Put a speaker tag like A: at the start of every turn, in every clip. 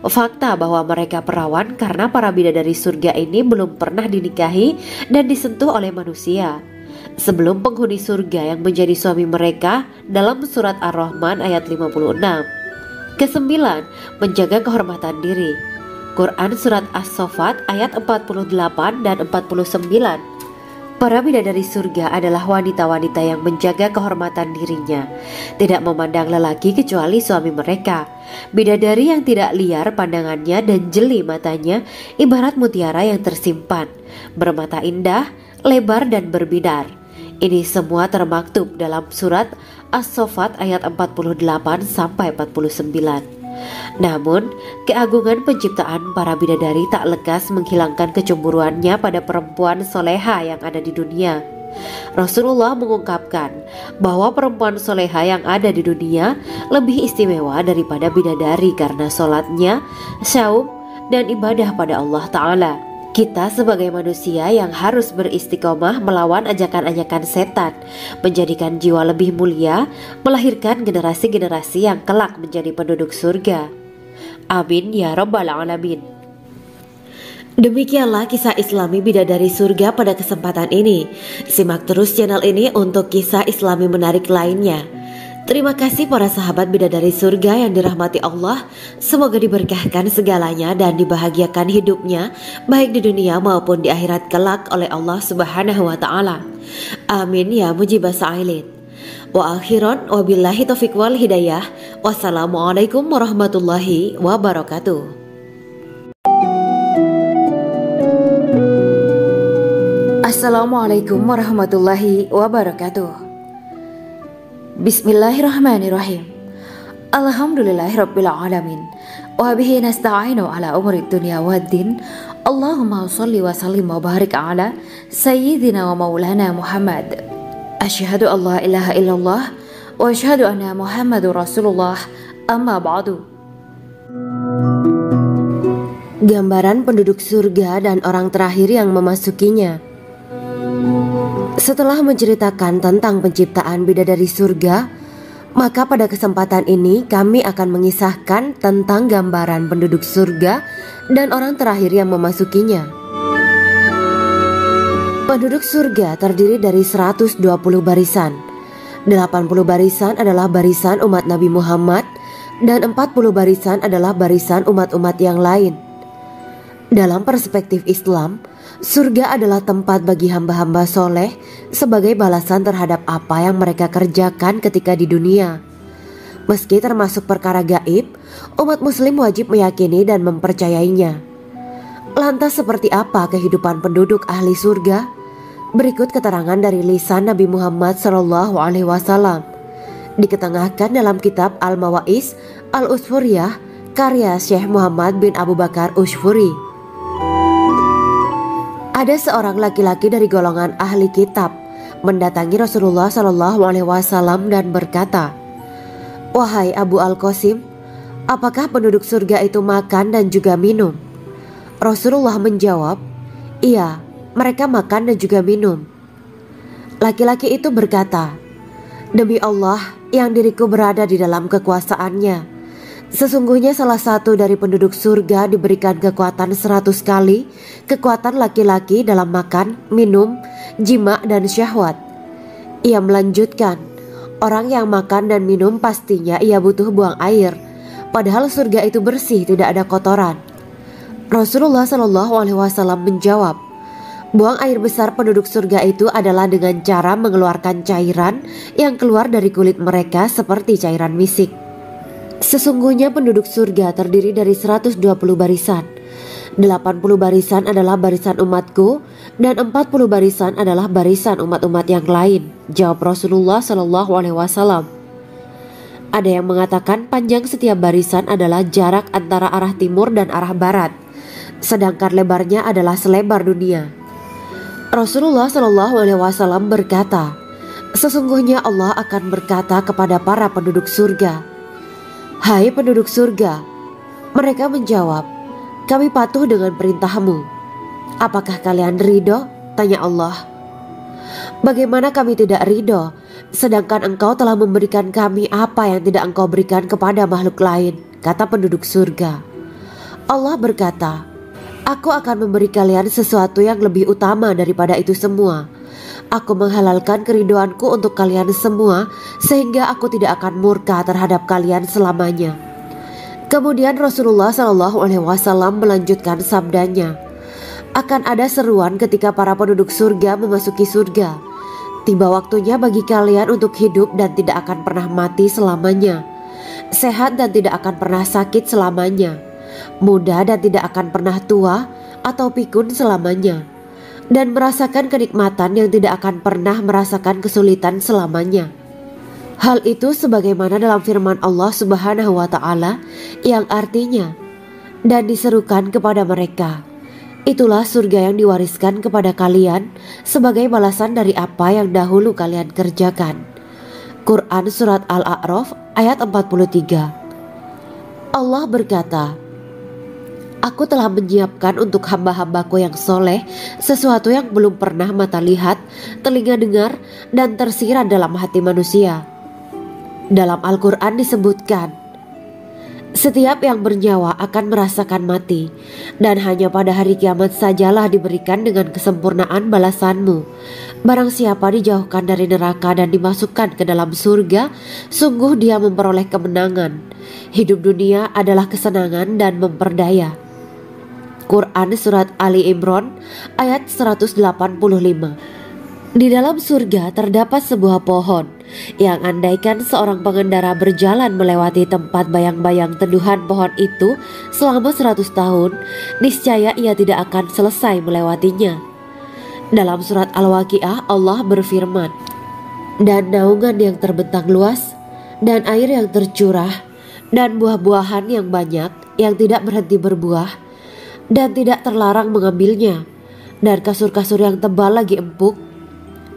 A: Fakta bahwa mereka perawan karena para bidadari surga ini belum pernah dinikahi dan disentuh oleh manusia sebelum penghuni surga yang menjadi suami mereka dalam surat Ar-Rahman ayat 56. Kesembilan, menjaga kehormatan diri. Quran surat As-Saffat ayat 48 dan 49. Para bidadari surga adalah wanita-wanita yang menjaga kehormatan dirinya, tidak memandang lelaki kecuali suami mereka. Bidadari yang tidak liar pandangannya dan jeli matanya ibarat mutiara yang tersimpan, bermata indah, lebar dan berbinar. Ini semua termaktub dalam surat As-Saffat ayat 48 sampai 49. Namun, keagungan penciptaan para bidadari tak lekas menghilangkan kecemburuannya pada perempuan soleha yang ada di dunia. Rasulullah mengungkapkan bahwa perempuan soleha yang ada di dunia lebih istimewa daripada bidadari karena sholatnya, syaum, dan ibadah pada Allah Ta'ala. Kita sebagai manusia yang harus beristiqomah melawan ajakan-ajakan setan, menjadikan jiwa lebih mulia, melahirkan generasi-generasi yang kelak menjadi penduduk surga. Amin ya rabbal alamin. Demikianlah kisah Islami bidadari surga pada kesempatan ini. Simak terus channel ini untuk kisah Islami menarik lainnya. Terima kasih para sahabat bidadari surga yang dirahmati Allah. Semoga diberkahkan segalanya dan dibahagiakan hidupnya baik di dunia maupun di akhirat kelak oleh Allah Subhanahu wa Ta'ala. Amin ya mujibah sa'ilin. Wa akhiran wabillahi taufiq wal hidayah. Wassalamualaikum warahmatullahi wabarakatuh. Assalamualaikum warahmatullahi wabarakatuh. Bismillahirrahmanirrahim. Alhamdulillahirabbil alamin. Wa bihi nasta'inu ala umuri dunya waddin. Allahumma shalli wa sallim wa barik ala sayyidina wa maulana Muhammad. Asyhadu an la ilaha illallah wa asyhadu anna Muhammadur Rasulullah. Amma ba'du. Gambaran penduduk surga dan orang terakhir yang memasukinya. Setelah menceritakan tentang penciptaan bidadari surga, maka pada kesempatan ini kami akan mengisahkan tentang gambaran penduduk surga dan orang terakhir yang memasukinya. Penduduk surga terdiri dari 120 barisan. 80 barisan adalah barisan umat Nabi Muhammad dan 40 barisan adalah barisan umat-umat yang lain. Dalam perspektif Islam, surga adalah tempat bagi hamba-hamba soleh sebagai balasan terhadap apa yang mereka kerjakan ketika di dunia. Meski termasuk perkara gaib, umat muslim wajib meyakini dan mempercayainya. Lantas seperti apa kehidupan penduduk ahli surga? Berikut keterangan dari lisan Nabi Muhammad SAW. Diketengahkan dalam kitab Al-Mawaiz Al-Usfuriyah karya Syekh Muhammad bin Abu Bakar Ushfuri. Ada seorang laki-laki dari golongan ahli kitab mendatangi Rasulullah SAW dan berkata, "Wahai Abu Al-Qasim, apakah penduduk surga itu makan dan juga minum?" Rasulullah menjawab, "Iya, mereka makan dan juga minum." Laki-laki itu berkata, "Demi Allah yang diriku berada di dalam kekuasaannya, sesungguhnya salah satu dari penduduk surga diberikan kekuatan 100 kali kekuatan laki-laki dalam makan, minum, jima dan syahwat." Ia melanjutkan, "Orang yang makan dan minum pastinya ia butuh buang air, padahal surga itu bersih, tidak ada kotoran." Rasulullah SAW menjawab, "Buang air besar penduduk surga itu adalah dengan cara mengeluarkan cairan yang keluar dari kulit mereka seperti cairan misik." Sesungguhnya penduduk surga terdiri dari 120 barisan. 80 barisan adalah barisan umatku dan 40 barisan adalah barisan umat-umat yang lain, jawab Rasulullah SAW. Ada yang mengatakan panjang setiap barisan adalah jarak antara arah timur dan arah barat, sedangkan lebarnya adalah selebar dunia. Rasulullah SAW berkata, "Sesungguhnya Allah akan berkata kepada para penduduk surga, 'Hai penduduk surga,' mereka menjawab, 'Kami patuh dengan perintahmu.' 'Apakah kalian ridho?' tanya Allah. 'Bagaimana kami tidak ridho, sedangkan engkau telah memberikan kami apa yang tidak engkau berikan kepada makhluk lain,' kata penduduk surga. Allah berkata, "Aku akan memberi kalian sesuatu yang lebih utama daripada itu semua. Aku menghalalkan keriduanku untuk kalian semua sehingga aku tidak akan murka terhadap kalian selamanya." Kemudian Rasulullah SAW melanjutkan sabdanya, "Akan ada seruan ketika para penduduk surga memasuki surga. Tiba waktunya bagi kalian untuk hidup dan tidak akan pernah mati selamanya, sehat dan tidak akan pernah sakit selamanya, muda dan tidak akan pernah tua atau pikun selamanya, dan merasakan kenikmatan yang tidak akan pernah merasakan kesulitan selamanya." Hal itu sebagaimana dalam firman Allah Subhanahu wa Ta'ala yang artinya, "Dan diserukan kepada mereka, itulah surga yang diwariskan kepada kalian sebagai balasan dari apa yang dahulu kalian kerjakan." Quran Surat Al-A'raf ayat 43. Allah berkata, "Aku telah menyiapkan untuk hamba-hambaku yang soleh sesuatu yang belum pernah mata lihat, telinga dengar, dan tersirat dalam hati manusia." Dalam Al-Quran disebutkan, "Setiap yang bernyawa akan merasakan mati, dan hanya pada hari kiamat sajalah diberikan dengan kesempurnaan balasanmu. Barang siapa dijauhkan dari neraka dan dimasukkan ke dalam surga, sungguh dia memperoleh kemenangan. Hidup dunia adalah kesenangan dan memperdaya." Quran Surat Ali Imran ayat 185. Di dalam surga terdapat sebuah pohon yang andaikan seorang pengendara berjalan melewati tempat bayang-bayang teduhan pohon itu selama 100 tahun, niscaya ia tidak akan selesai melewatinya. Dalam surat Al-Waqiah Allah berfirman, "Dan naungan yang terbentang luas, dan air yang tercurah, dan buah-buahan yang banyak yang tidak berhenti berbuah, dan tidak terlarang mengambilnya, dan kasur-kasur yang tebal lagi empuk.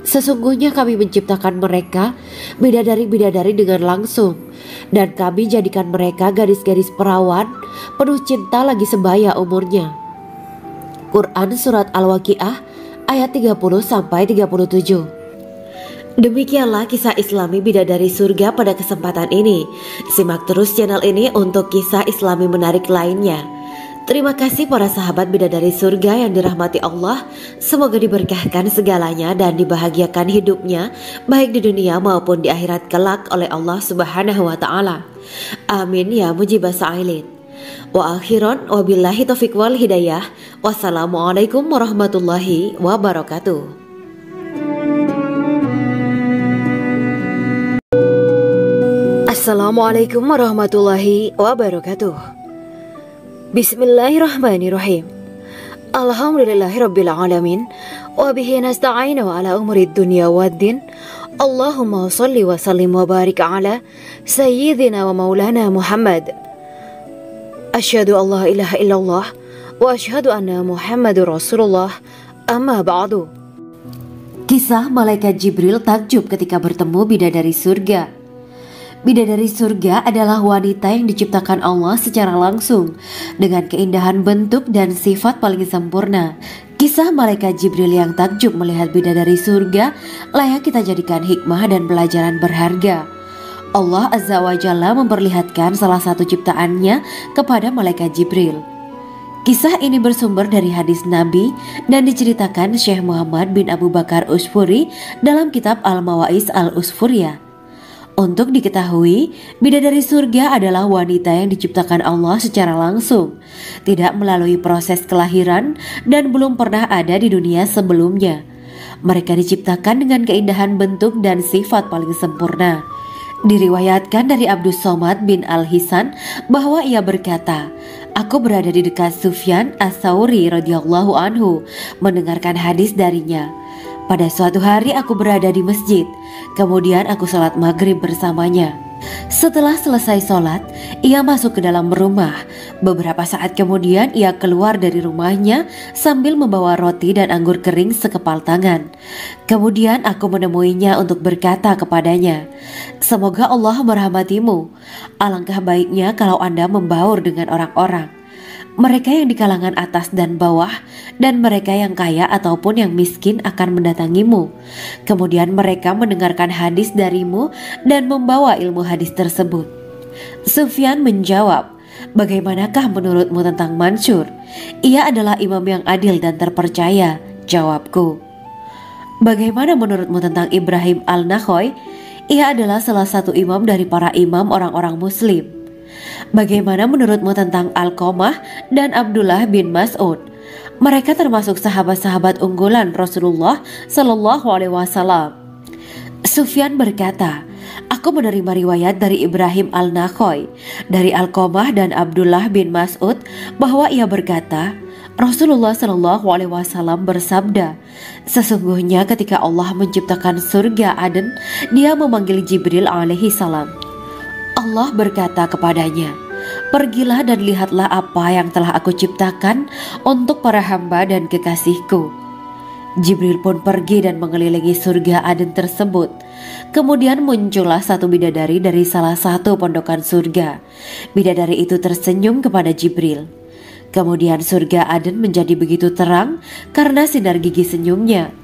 A: Sesungguhnya kami menciptakan mereka bidadari-bidadari dengan langsung, dan kami jadikan mereka gadis-gadis perawan penuh cinta lagi sebaya umurnya." Quran Surat Al-Waqiah ayat 30-37. Demikianlah kisah Islami bidadari surga pada kesempatan ini. Simak terus channel ini untuk kisah Islami menarik lainnya. Terima kasih para sahabat bidadari surga yang dirahmati Allah. Semoga diberkahkan segalanya dan dibahagiakan hidupnya baik di dunia maupun di akhirat kelak oleh Allah Subhanahu wa Ta'ala. Amin ya mujibah sa'ilin. Wa akhiran wabillahi taufiq wal hidayah. Wassalamualaikum warahmatullahi wabarakatuh. Assalamualaikum warahmatullahi wabarakatuh. Bismillahirrahmanirrahim. Alhamdulillahirabbil alamin wa bihi nasta'inu ala umuri dunya waddin. Allahumma shalli wa sallim wa barik ala sayyidina wa maulana Muhammad. Asyhadu an la ilaha illallah wa asyhadu anna Muhammadur Rasulullah. Amma ba'du. Kisah malaikat Jibril takjub ketika bertemu bidadari surga. Bidadari surga adalah wanita yang diciptakan Allah secara langsung dengan keindahan bentuk dan sifat paling sempurna. Kisah malaikat Jibril yang takjub melihat bidadari surga layak kita jadikan hikmah dan pelajaran berharga. Allah Azza wa Jalla memperlihatkan salah satu ciptaannya kepada malaikat Jibril. Kisah ini bersumber dari hadis Nabi dan diceritakan Syekh Muhammad bin Abu Bakar Usfuri dalam kitab Al-Mawaiz Al-Usfuriyah. Untuk diketahui, bidadari surga adalah wanita yang diciptakan Allah secara langsung, tidak melalui proses kelahiran dan belum pernah ada di dunia sebelumnya. Mereka diciptakan dengan keindahan bentuk dan sifat paling sempurna. Diriwayatkan dari Abdus Somad bin Al-Hisan bahwa ia berkata, "Aku berada di dekat Sufyan As-Sauri radhiyallahu anhu mendengarkan hadis darinya. Pada suatu hari aku berada di masjid, kemudian aku sholat maghrib bersamanya. Setelah selesai sholat, ia masuk ke dalam rumah. Beberapa saat kemudian ia keluar dari rumahnya sambil membawa roti dan anggur kering sekepal tangan. Kemudian aku menemuinya untuk berkata kepadanya, 'Semoga Allah merahmatimu. Alangkah baiknya kalau Anda membaur dengan orang-orang, mereka yang di kalangan atas dan bawah, dan mereka yang kaya ataupun yang miskin akan mendatangimu. Kemudian mereka mendengarkan hadis darimu dan membawa ilmu hadis tersebut.' Sufyan menjawab, Bagaimanakah menurutmu tentang Mansur? Ia adalah imam yang adil dan terpercaya, jawabku. Bagaimana menurutmu tentang Ibrahim al-Nakhoy? Ia adalah salah satu imam dari para imam orang-orang muslim. Bagaimana menurutmu tentang Alqamah dan Abdullah bin Mas'ud? Mereka termasuk sahabat-sahabat unggulan Rasulullah Shallallahu Alaihi Wasallam. Sufyan berkata, aku menerima riwayat dari Ibrahim al-Nakhoy, dari Alqamah dan Abdullah bin Mas'ud bahwa ia berkata, Rasulullah Shallallahu Alaihi Wasallam bersabda, sesungguhnya ketika Allah menciptakan surga Aden, Dia memanggil Jibril alaihi salam. Allah berkata kepadanya, pergilah dan lihatlah apa yang telah aku ciptakan untuk para hamba dan kekasihku. Jibril pun pergi dan mengelilingi surga Aden tersebut. Kemudian muncullah satu bidadari dari salah satu pondokan surga. Bidadari itu tersenyum kepada Jibril. Kemudian surga Aden menjadi begitu terang karena sinar gigi senyumnya.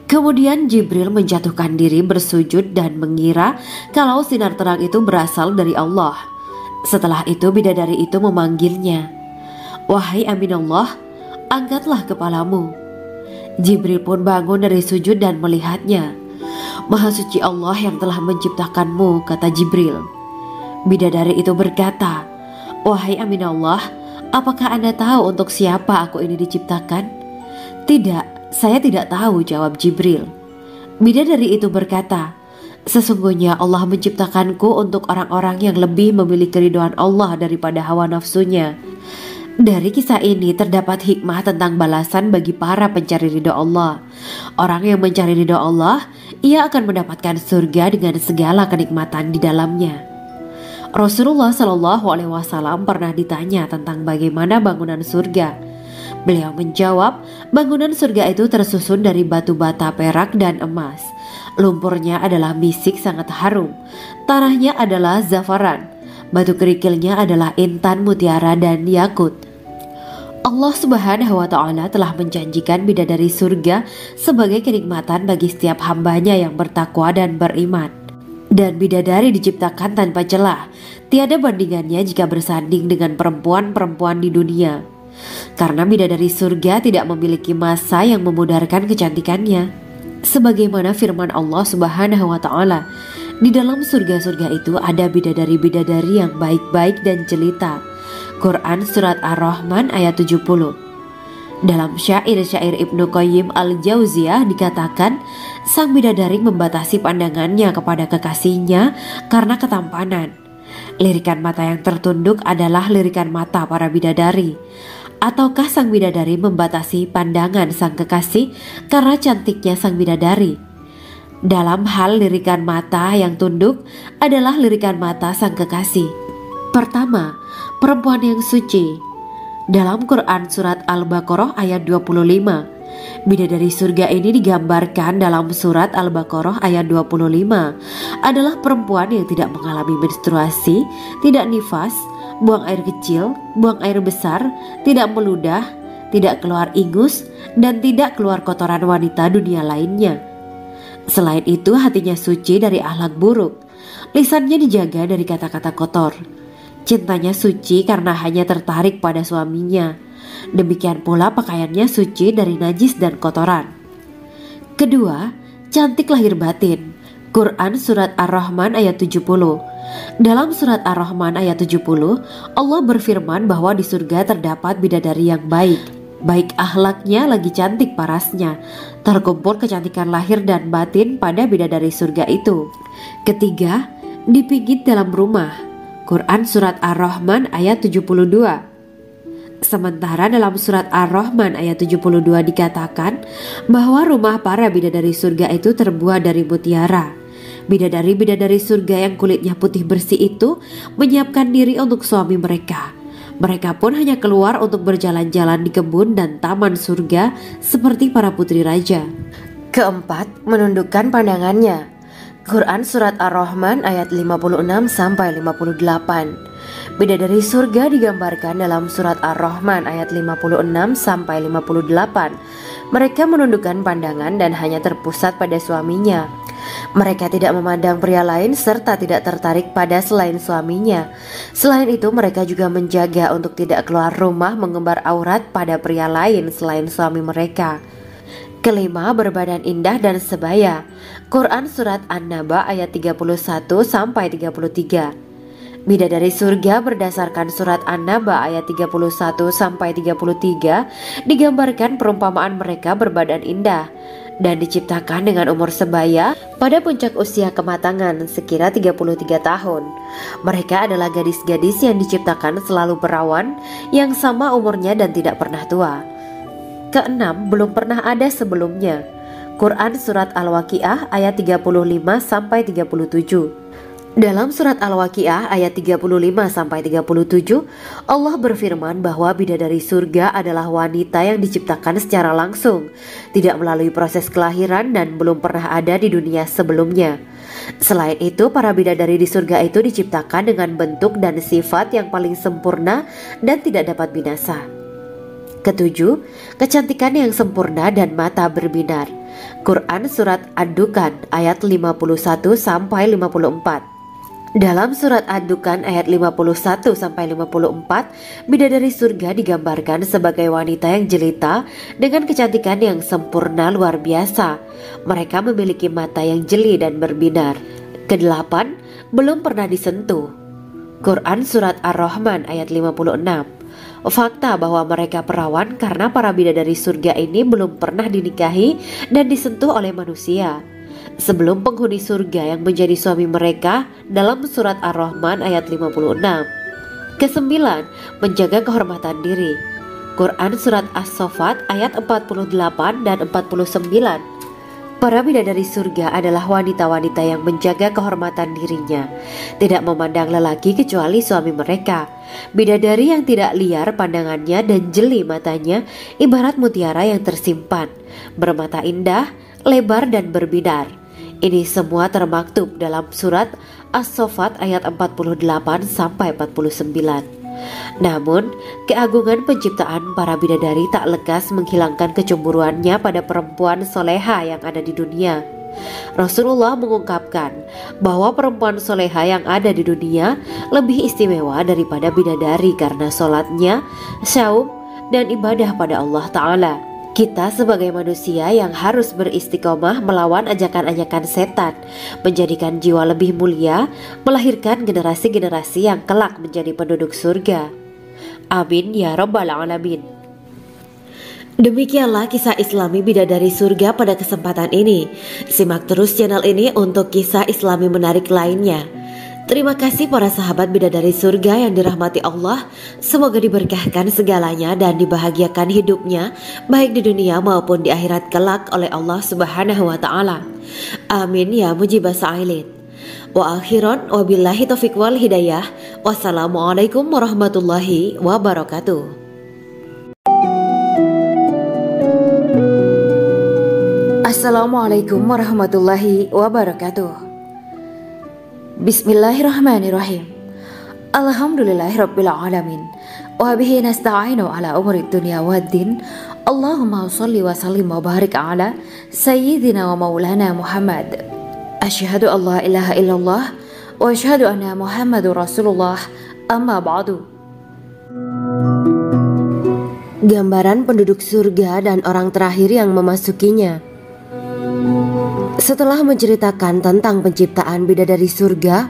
A: Kemudian Jibril menjatuhkan diri bersujud dan mengira kalau sinar terang itu berasal dari Allah. Setelah itu bidadari itu memanggilnya, wahai Aminullah, angkatlah kepalamu. Jibril pun bangun dari sujud dan melihatnya. Maha suci Allah yang telah menciptakanmu, kata Jibril. Bidadari itu berkata, wahai Aminullah, apakah Anda tahu untuk siapa aku ini diciptakan? Tidak, saya tidak tahu, jawab Jibril. Bidadari itu berkata, sesungguhnya Allah menciptakanku untuk orang-orang yang lebih memilih keridhaan Allah daripada hawa nafsunya. Dari kisah ini terdapat hikmah tentang balasan bagi para pencari ridho Allah. Orang yang mencari ridho Allah, ia akan mendapatkan surga dengan segala kenikmatan di dalamnya. Rasulullah Shallallahu Alaihi Wasallam pernah ditanya tentang bagaimana bangunan surga. Beliau menjawab, bangunan surga itu tersusun dari batu bata, perak, dan emas. Lumpurnya adalah misik sangat harum. Tanahnya adalah zafaran. Batu kerikilnya adalah intan, mutiara, dan yakut. Allah Subhanahu wa Ta'ala telah menjanjikan bidadari surga sebagai kenikmatan bagi setiap hambanya yang bertakwa dan beriman. Dan bidadari diciptakan tanpa celah. Tiada bandingannya jika bersanding dengan perempuan-perempuan di dunia. Karena bidadari surga tidak memiliki masa yang memudarkan kecantikannya. Sebagaimana firman Allah Subhanahu wa Ta'ala, di dalam surga-surga itu ada bidadari-bidadari yang baik-baik dan jelita. Quran Surat Ar-Rahman ayat 70. Dalam syair-syair Ibnu Qayyim al-Jauziyah dikatakan, sang bidadari membatasi pandangannya kepada kekasihnya karena ketampanan. Lirikan mata yang tertunduk adalah lirikan mata para bidadari. Ataukah sang bidadari membatasi pandangan sang kekasih karena cantiknya sang bidadari? Dalam hal lirikan mata yang tunduk adalah lirikan mata sang kekasih. Pertama, perempuan yang suci. Dalam Quran Surat Al-Baqarah ayat 25, bidadari surga ini digambarkan dalam Surat Al-Baqarah ayat 25 adalah perempuan yang tidak mengalami menstruasi, tidak nifas, buang air kecil, buang air besar, tidak meludah, tidak keluar ingus, dan tidak keluar kotoran wanita dunia lainnya. Selain itu hatinya suci dari akhlak buruk, lisannya dijaga dari kata-kata kotor. Cintanya suci karena hanya tertarik pada suaminya. Demikian pula pakaiannya suci dari najis dan kotoran. Kedua, cantik lahir batin. Quran Surat Ar-Rahman ayat 70. Dalam Surat Ar-Rahman ayat 70, Allah berfirman bahwa di surga terdapat bidadari yang baik. Baik akhlaknya lagi cantik parasnya. Terkumpul kecantikan lahir dan batin pada bidadari surga itu. Ketiga, dipijit dalam rumah. Quran Surat Ar-Rahman ayat 72. Sementara dalam Surat Ar-Rahman ayat 72 dikatakan bahwa rumah para bidadari surga itu terbuat dari mutiara. Bidadari-bidadari surga yang kulitnya putih bersih itu menyiapkan diri untuk suami mereka. Mereka pun hanya keluar untuk berjalan-jalan di kebun dan taman surga seperti para putri raja. Keempat, menundukkan pandangannya. Quran Surat Ar-Rahman ayat 56-58. Bidadari surga digambarkan dalam Surat Ar-Rahman ayat 56-58. Mereka menundukkan pandangan dan hanya terpusat pada suaminya. Mereka tidak memandang pria lain serta tidak tertarik pada selain suaminya. Selain itu, mereka juga menjaga untuk tidak keluar rumah mengembar aurat pada pria lain selain suami mereka. Kelima, berbadan indah dan sebaya. Quran Surat An-Naba ayat 31-33. Bidadari surga berdasarkan Surat An-Naba ayat 31-33 digambarkan perumpamaan mereka berbadan indah dan diciptakan dengan umur sebaya pada puncak usia kematangan sekira 33 tahun. Mereka adalah gadis-gadis yang diciptakan selalu perawan yang sama umurnya dan tidak pernah tua. Keenam, belum pernah ada sebelumnya. Quran Surat Al-Waqiah ayat 35-37. Dalam surat Al-Waqiah ayat 35-37, Allah berfirman bahwa bidadari surga adalah wanita yang diciptakan secara langsung, tidak melalui proses kelahiran dan belum pernah ada di dunia sebelumnya. Selain itu, para bidadari di surga itu diciptakan dengan bentuk dan sifat yang paling sempurna dan tidak dapat binasa. Ketujuh, kecantikan yang sempurna dan mata berbinar. Quran Surat Ad-Dukhan ayat 51-54. Dalam surat Ad-Dukhan ayat 51-54, bidadari surga digambarkan sebagai wanita yang jelita dengan kecantikan yang sempurna luar biasa. Mereka memiliki mata yang jeli dan berbinar. Kedelapan, belum pernah disentuh. Quran Surat Ar-Rahman ayat 56. Fakta bahwa mereka perawan karena para bidadari surga ini belum pernah dinikahi dan disentuh oleh manusia sebelum penghuni surga yang menjadi suami mereka dalam surat Ar-Rahman ayat 56. Kesembilan, menjaga kehormatan diri. Quran Surat As-Saffat ayat 48 dan 49. Para bidadari surga adalah wanita-wanita yang menjaga kehormatan dirinya, tidak memandang lelaki kecuali suami mereka. Bidadari yang tidak liar pandangannya dan jeli matanya ibarat mutiara yang tersimpan, bermata indah, lebar dan berbinar. Ini semua termaktub dalam surat As-Saffat ayat 48-49. Namun, keagungan penciptaan para bidadari tak lekas menghilangkan kecemburuannya pada perempuan soleha yang ada di dunia. Rasulullah mengungkapkan bahwa perempuan soleha yang ada di dunia lebih istimewa daripada bidadari karena sholatnya, syaum, dan ibadah pada Allah Ta'ala. Kita sebagai manusia yang harus beristiqomah melawan ajakan-ajakan setan, menjadikan jiwa lebih mulia, melahirkan generasi-generasi yang kelak menjadi penduduk surga. Amin ya Rabbal Alamin. Demikianlah kisah Islami bidadari surga pada kesempatan ini. Simak terus channel ini untuk kisah Islami menarik lainnya. Terima kasih para sahabat bidadari surga yang dirahmati Allah. Semoga diberkahkan segalanya dan dibahagiakan hidupnya baik di dunia maupun di akhirat kelak oleh Allah Subhanahu wa Ta'ala. Amin ya mujibah sa'ilin. Wa akhiran wabillahi taufiq wal hidayah. Wassalamualaikum warahmatullahi wabarakatuh. Assalamualaikum warahmatullahi wabarakatuh. Bismillahirrahmanirrahim. Alhamdulillahirabbil alamin. Wa bihi nasta'inu ala umuri dunya waddin. Allahumma shalli wa sallim wa barik ala sayyidina wa maulana Muhammad. Asyhadu an la ilaha illallah wa asyhadu anna Muhammadur Rasulullah. Amma ba'du. Gambaran penduduk surga dan orang terakhir yang memasukinya. Setelah menceritakan tentang penciptaan bidadari surga,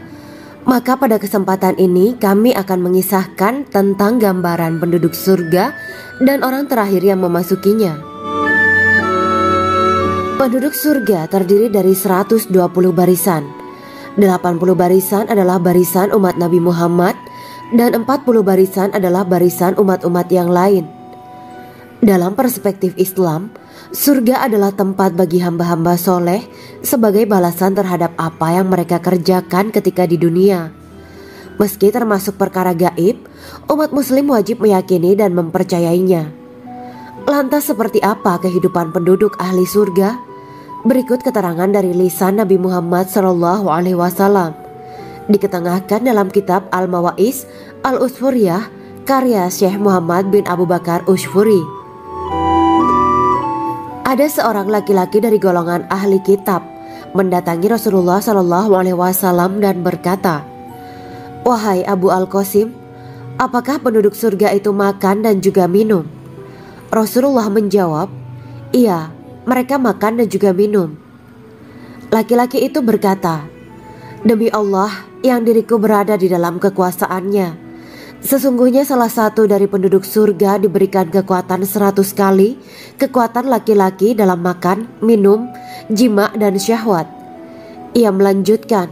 A: maka pada kesempatan ini kami akan mengisahkan tentang gambaran penduduk surga dan orang terakhir yang memasukinya. Penduduk surga terdiri dari 120 barisan. 80 barisan adalah barisan umat Nabi Muhammad dan 40 barisan adalah barisan umat-umat yang lain. Dalam perspektif Islam, surga adalah tempat bagi hamba-hamba soleh sebagai balasan terhadap apa yang mereka kerjakan ketika di dunia. Meski termasuk perkara gaib, umat muslim wajib meyakini dan mempercayainya. Lantas seperti apa kehidupan penduduk ahli surga? Berikut keterangan dari lisan Nabi Muhammad SAW, diketengahkan dalam kitab Al-Mawaiz Al-Usfuriyah karya Syekh Muhammad bin Abu Bakar Ushfuri. Ada seorang laki-laki dari golongan ahli kitab mendatangi Rasulullah SAW dan berkata, "Wahai Abu Al-Qasim, apakah penduduk surga itu makan dan juga minum?" Rasulullah menjawab, "Iya, mereka makan dan juga minum." Laki-laki itu berkata, "Demi Allah yang diriku berada di dalam kekuasaannya, sesungguhnya salah satu dari penduduk surga diberikan kekuatan 100 kali kekuatan laki-laki dalam makan, minum, jima dan syahwat." Ia melanjutkan,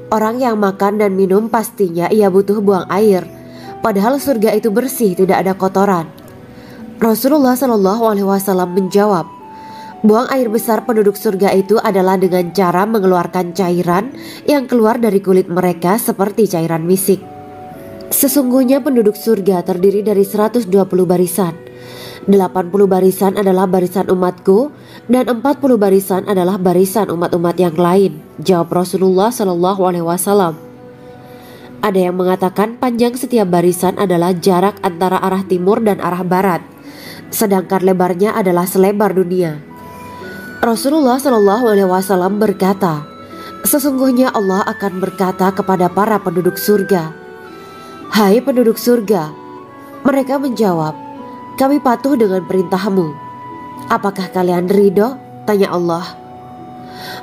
A: "Orang yang makan dan minum pastinya ia butuh buang air, padahal surga itu bersih, tidak ada kotoran." Rasulullah SAW menjawab, "Buang air besar penduduk surga itu adalah dengan cara mengeluarkan cairan yang keluar dari kulit mereka seperti cairan misik. Sesungguhnya penduduk surga terdiri dari 120 barisan. 80 barisan adalah barisan umatku dan 40 barisan adalah barisan umat-umat yang lain," jawab Rasulullah SAW. Ada yang mengatakan panjang setiap barisan adalah jarak antara arah timur dan arah barat, sedangkan lebarnya adalah selebar dunia. Rasulullah SAW berkata, "Sesungguhnya Allah akan berkata kepada para penduduk surga, 'Hai penduduk surga,' mereka menjawab, 'Kami patuh dengan perintahmu.' 'Apakah kalian ridho?' tanya Allah.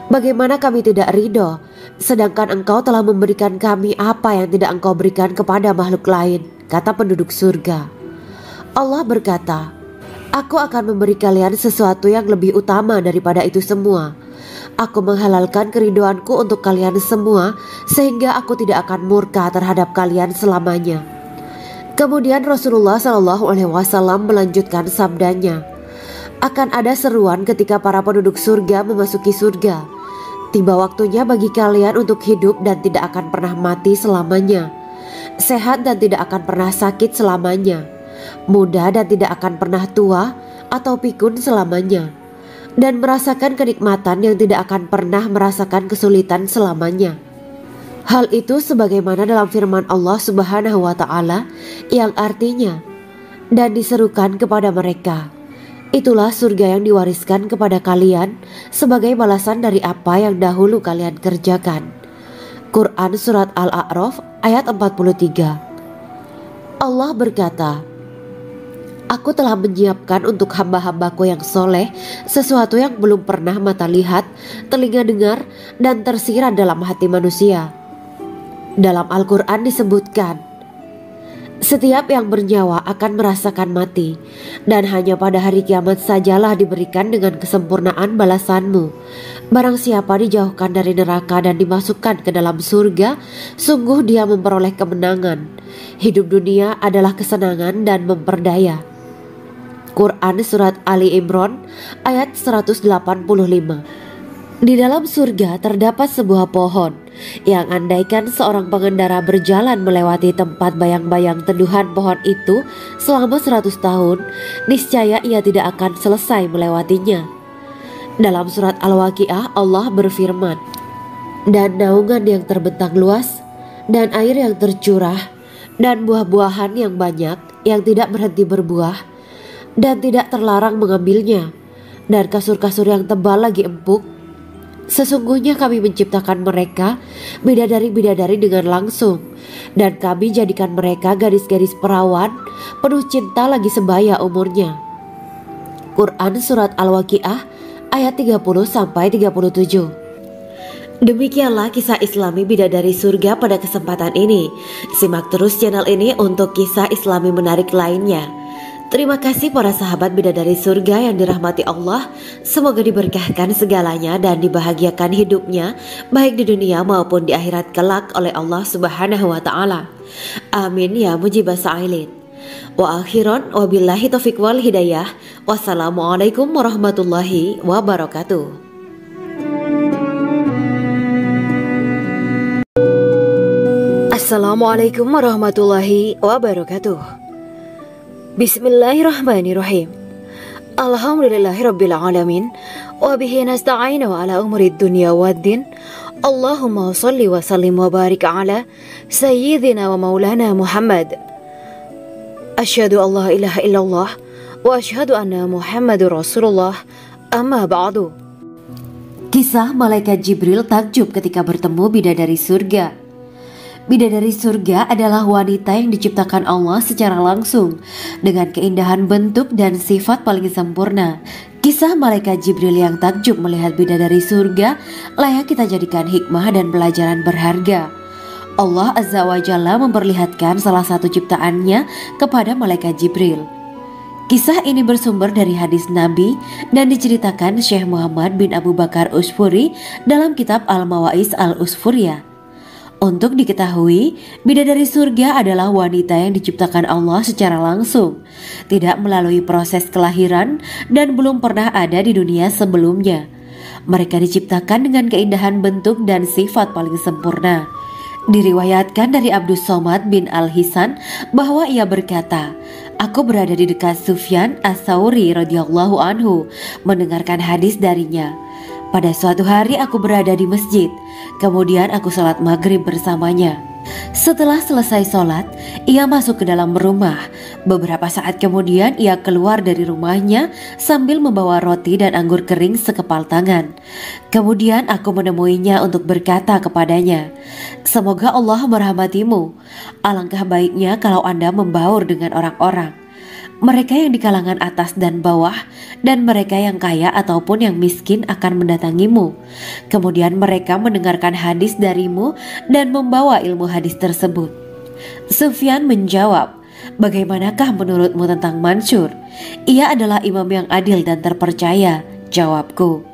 A: 'Bagaimana kami tidak ridho, sedangkan engkau telah memberikan kami apa yang tidak engkau berikan kepada makhluk lain,' kata penduduk surga. Allah berkata, 'Aku akan memberi kalian sesuatu yang lebih utama daripada itu semua. Aku menghalalkan keridoanku untuk kalian semua sehingga aku tidak akan murka terhadap kalian selamanya.'" Kemudian Rasulullah SAW melanjutkan sabdanya, "Akan ada seruan ketika para penduduk surga memasuki surga. Tiba waktunya bagi kalian untuk hidup dan tidak akan pernah mati selamanya, sehat dan tidak akan pernah sakit selamanya, muda dan tidak akan pernah tua atau pikun selamanya, dan merasakan kenikmatan yang tidak akan pernah merasakan kesulitan selamanya." Hal itu sebagaimana dalam firman Allah Subhanahu wa Ta'ala yang artinya, "Dan diserukan kepada mereka, itulah surga yang diwariskan kepada kalian sebagai balasan dari apa yang dahulu kalian kerjakan." Quran Surat Al-A'raf ayat 43. Allah berkata, "Aku telah menyiapkan untuk hamba-hambaku yang soleh sesuatu yang belum pernah mata lihat, telinga dengar, dan tersirat dalam hati manusia." Dalam Al-Quran disebutkan, "Setiap yang bernyawa akan merasakan mati, dan hanya pada hari kiamat sajalah diberikan dengan kesempurnaan balasanmu. Barang siapa dijauhkan dari neraka dan dimasukkan ke dalam surga, sungguh dia memperoleh kemenangan. Hidup dunia adalah kesenangan dan memperdaya." Quran Surat Ali Imran ayat 185. Di dalam surga terdapat sebuah pohon yang andaikan seorang pengendara berjalan melewati tempat bayang-bayang teduhan pohon itu selama 100 tahun, niscaya ia tidak akan selesai melewatinya. Dalam surat Al-Waqiah Allah berfirman, "Dan naungan yang terbentang luas, dan air yang tercurah, dan buah-buahan yang banyak yang tidak berhenti berbuah, dan tidak terlarang mengambilnya, dan kasur-kasur yang tebal lagi empuk. Sesungguhnya kami menciptakan mereka bidadari-bidadari dengan langsung, dan kami jadikan mereka gadis-gadis perawan penuh cinta lagi sebaya umurnya." Quran Surat Al-Waqiah ayat 30-37. Demikianlah kisah Islami bidadari surga pada kesempatan ini. Simak terus channel ini untuk kisah Islami menarik lainnya. Terima kasih para sahabat bidadari surga yang dirahmati Allah. Semoga diberkahkan segalanya dan dibahagiakan hidupnya, baik di dunia maupun di akhirat kelak oleh Allah Subhanahu wa Ta'ala. Amin ya mujibah sa'ilin. Wa akhiran wabillahi taufiq wal hidayah. Wassalamualaikum warahmatullahi wabarakatuh. Assalamualaikum warahmatullahi wabarakatuh. Bismillahirrahmanirrahim. Alhamdulillahirabbil alamin wa bihi nasta'inu ala umuri dunya waddin. Allahumma shalli wa sallim wa barik ala sayyidina wa maulana Muhammad. Asyhadu an la ilaha illallah wa asyhadu anna Muhammadur Rasulullah. Amma ba'du. Kisah malaikat Jibril takjub ketika bertemu bidadari surga. Bidadari surga adalah wanita yang diciptakan Allah secara langsung dengan keindahan bentuk dan sifat paling sempurna. Kisah malaikat Jibril yang takjub melihat bidadari surga layak kita jadikan hikmah dan pelajaran berharga. Allah Azza wa Jalla memperlihatkan salah satu ciptaannya kepada malaikat Jibril. Kisah ini bersumber dari hadis Nabi dan diceritakan Syekh Muhammad bin Abu Bakar Usfuri dalam kitab Al-Mawaiz Al-Usfuriyah. Untuk diketahui, bidadari surga adalah wanita yang diciptakan Allah secara langsung, tidak melalui proses kelahiran dan belum pernah ada di dunia sebelumnya. Mereka diciptakan dengan keindahan bentuk dan sifat paling sempurna. Diriwayatkan dari Abdus Somad bin Al-Hisan bahwa ia berkata, "Aku berada di dekat Sufyan As-Sauri radhiyallahu anhu mendengarkan hadis darinya. Pada suatu hari aku berada di masjid, kemudian aku sholat maghrib bersamanya. Setelah selesai sholat, ia masuk ke dalam rumah. Beberapa saat kemudian ia keluar dari rumahnya sambil membawa roti dan anggur kering sekepal tangan. Kemudian aku menemuinya untuk berkata kepadanya, 'Semoga Allah merahmatimu. Alangkah baiknya kalau Anda membaur dengan orang-orang. Mereka yang di kalangan atas dan bawah dan mereka yang kaya ataupun yang miskin akan mendatangimu. Kemudian mereka mendengarkan hadis darimu dan membawa ilmu hadis tersebut.' Sufyan menjawab, 'Bagaimanakah menurutmu tentang Mansur? Ia adalah imam yang adil dan terpercaya.' Jawabku.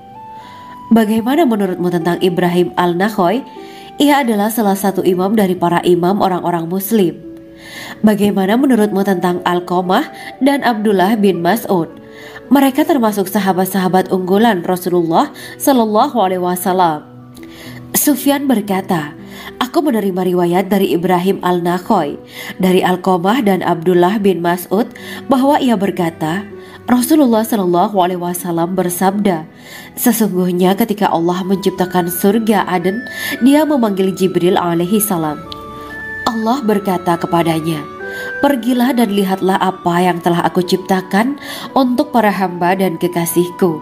A: 'Bagaimana menurutmu tentang Ibrahim Al-Nakhoy? Ia adalah salah satu imam dari para imam orang-orang muslim.' 'Bagaimana menurutmu tentang Alqamah dan Abdullah bin Mas'ud? Mereka termasuk sahabat-sahabat unggulan Rasulullah Shallallahu Alaihi Wasallam.' Sufyan berkata, 'Aku menerima riwayat dari Ibrahim Al-Nakhoy, dari Alqamah dan Abdullah bin Mas'ud bahwa ia berkata, Rasulullah Shallallahu Alaihi Wasallam bersabda, sesungguhnya ketika Allah menciptakan surga Aden, Dia memanggil Jibril alaihi salam. Allah berkata kepadanya, pergilah dan lihatlah apa yang telah aku ciptakan untuk para hamba dan kekasihku.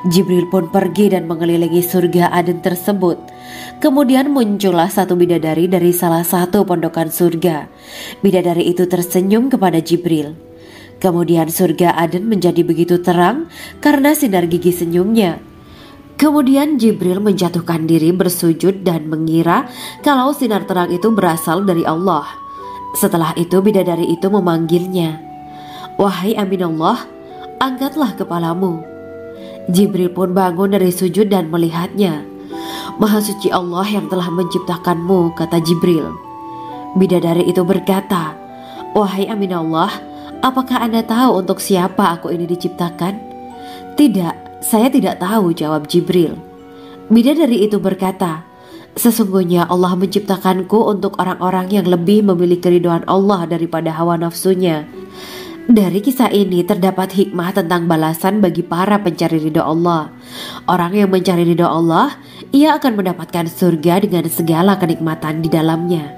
A: Jibril pun pergi dan mengelilingi surga Aden tersebut. Kemudian muncullah satu bidadari dari salah satu pondokan surga. Bidadari itu tersenyum kepada Jibril. Kemudian surga Aden menjadi begitu terang karena sinar gigi senyumnya. Kemudian Jibril menjatuhkan diri bersujud dan mengira kalau sinar terang itu berasal dari Allah. Setelah itu bidadari itu memanggilnya, wahai Aminullah, angkatlah kepalamu. Jibril pun bangun dari sujud dan melihatnya. Maha suci Allah yang telah menciptakanmu, kata Jibril. Bidadari itu berkata, wahai Aminullah, apakah Anda tahu untuk siapa aku ini diciptakan? Tidak. Saya tidak tahu, jawab Jibril. Bidadari itu berkata, sesungguhnya Allah menciptakanku untuk orang-orang yang lebih memilih keridhaan Allah daripada hawa nafsunya. Dari kisah ini terdapat hikmah tentang balasan bagi para pencari ridho Allah. Orang yang mencari ridho Allah, ia akan mendapatkan surga dengan segala kenikmatan di dalamnya.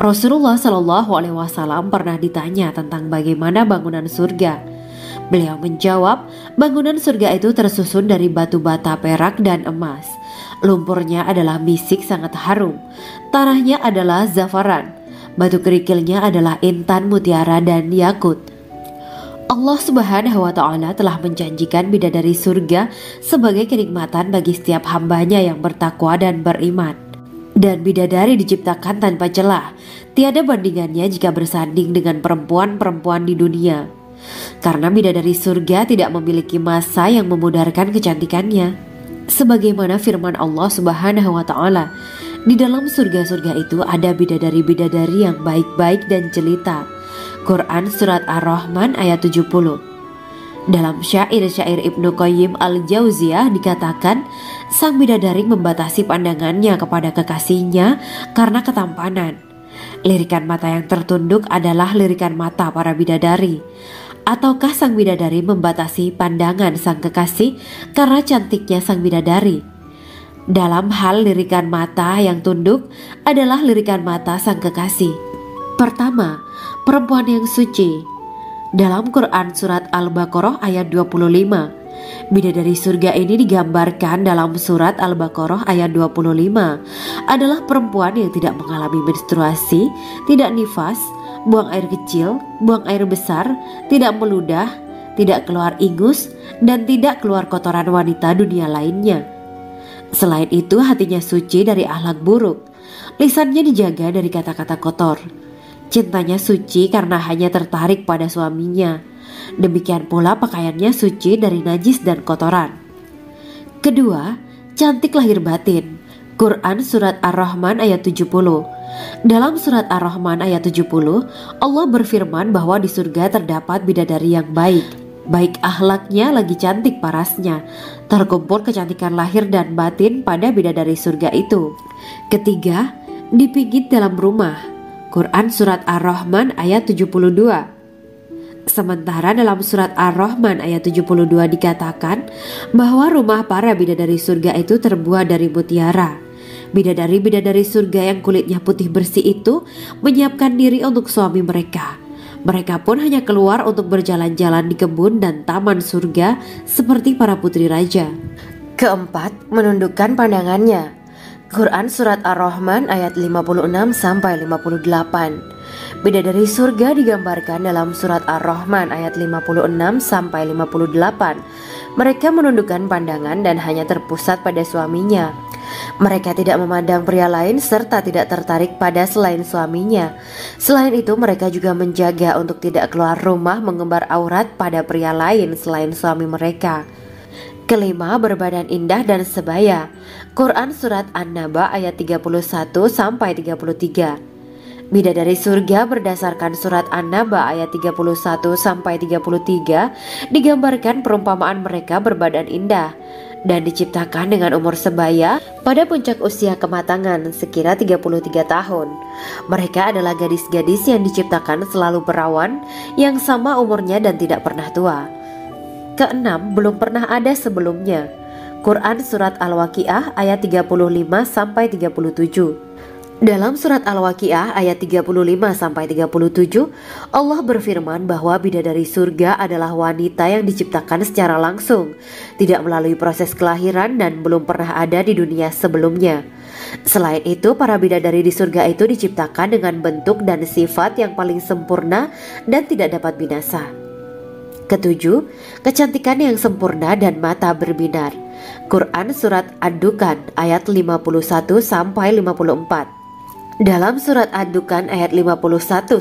A: Rasulullah Shallallahu Alaihi Wasallam pernah ditanya tentang bagaimana bangunan surga. Beliau menjawab, bangunan surga itu tersusun dari batu bata, perak, dan emas. Lumpurnya adalah misik sangat harum. Tanahnya adalah zafaran. Batu kerikilnya adalah intan, mutiara, dan yakut. Allah Subhanahu wa Ta'ala telah menjanjikan bidadari surga sebagai kenikmatan bagi setiap hambanya yang bertakwa dan beriman. Dan bidadari diciptakan tanpa celah. Tiada bandingannya jika bersanding dengan perempuan-perempuan di dunia. Karena bidadari surga tidak memiliki masa yang memudarkan kecantikannya. Sebagaimana firman Allah Subhanahu wa Ta'ala, di dalam surga-surga itu ada bidadari-bidadari yang baik-baik dan jelita. Quran Surat Ar-Rahman ayat 70. Dalam syair-syair Ibnu Qayyim Al-Jauziyah dikatakan, sang bidadari membatasi pandangannya kepada kekasihnya karena ketampanan. Lirikan mata yang tertunduk adalah lirikan mata para bidadari. Ataukah sang bidadari membatasi pandangan sang kekasih karena cantiknya sang bidadari? Dalam hal lirikan mata yang tunduk adalah lirikan mata sang kekasih. Pertama, perempuan yang suci. Dalam Quran Surat Al-Baqarah ayat 25, Bidadari surga ini digambarkan dalam surat Al-Baqarah ayat 25 adalah perempuan yang tidak mengalami menstruasi, tidak nifas, buang air kecil, buang air besar, tidak meludah, tidak keluar ingus, dan tidak keluar kotoran wanita dunia lainnya. Selain itu, hatinya suci dari akhlak buruk, lisannya dijaga dari kata-kata kotor. Cintanya suci karena hanya tertarik pada suaminya. Demikian pula pakaiannya suci dari najis dan kotoran. Kedua, cantik lahir batin. Quran Surat Ar-Rahman ayat 70. Dalam Surat Ar-Rahman ayat 70, Allah berfirman bahwa di surga terdapat bidadari yang baik. Baik akhlaknya lagi cantik parasnya. Terkumpul kecantikan lahir dan batin pada bidadari surga itu. Ketiga, dipijit dalam rumah. Quran Surat Ar-Rahman ayat 72. Sementara dalam Surat Ar-Rahman ayat 72 dikatakan bahwa rumah para bidadari surga itu terbuat dari mutiara. Bidadari-bidadari surga yang kulitnya putih bersih itu menyiapkan diri untuk suami mereka. Mereka pun hanya keluar untuk berjalan-jalan di kebun dan taman surga seperti para putri raja. Keempat, menundukkan pandangannya. Quran Surat Ar-Rahman ayat 56-58. Bidadari surga digambarkan dalam Surat Ar-Rahman ayat 56-58. Mereka menundukkan pandangan dan hanya terpusat pada suaminya. Mereka tidak memandang pria lain serta tidak tertarik pada selain suaminya. Selain itu, mereka juga menjaga untuk tidak keluar rumah mengembar aurat pada pria lain selain suami mereka. Kelima, berbadan indah dan sebaya. Quran Surat An-Naba ayat 31-33. Bidadari surga berdasarkan Surat An-Naba ayat 31-33 digambarkan perumpamaan mereka berbadan indah dan diciptakan dengan umur sebaya pada puncak usia kematangan sekira 33 tahun. Mereka adalah gadis-gadis yang diciptakan selalu perawan, yang sama umurnya dan tidak pernah tua. Keenam, belum pernah ada sebelumnya. Quran Surat Al-Waqiah ayat 35-37. Dalam Surat Al-Waqiah ayat 35-37, Allah berfirman bahwa bidadari surga adalah wanita yang diciptakan secara langsung, tidak melalui proses kelahiran dan belum pernah ada di dunia sebelumnya. Selain itu, para bidadari di surga itu diciptakan dengan bentuk dan sifat yang paling sempurna dan tidak dapat binasa. Ketujuh, kecantikan yang sempurna dan mata berbinar. Quran Surat Ad-Dukan ayat 51-54. Dalam Surat Ad-Dukan ayat 51-54,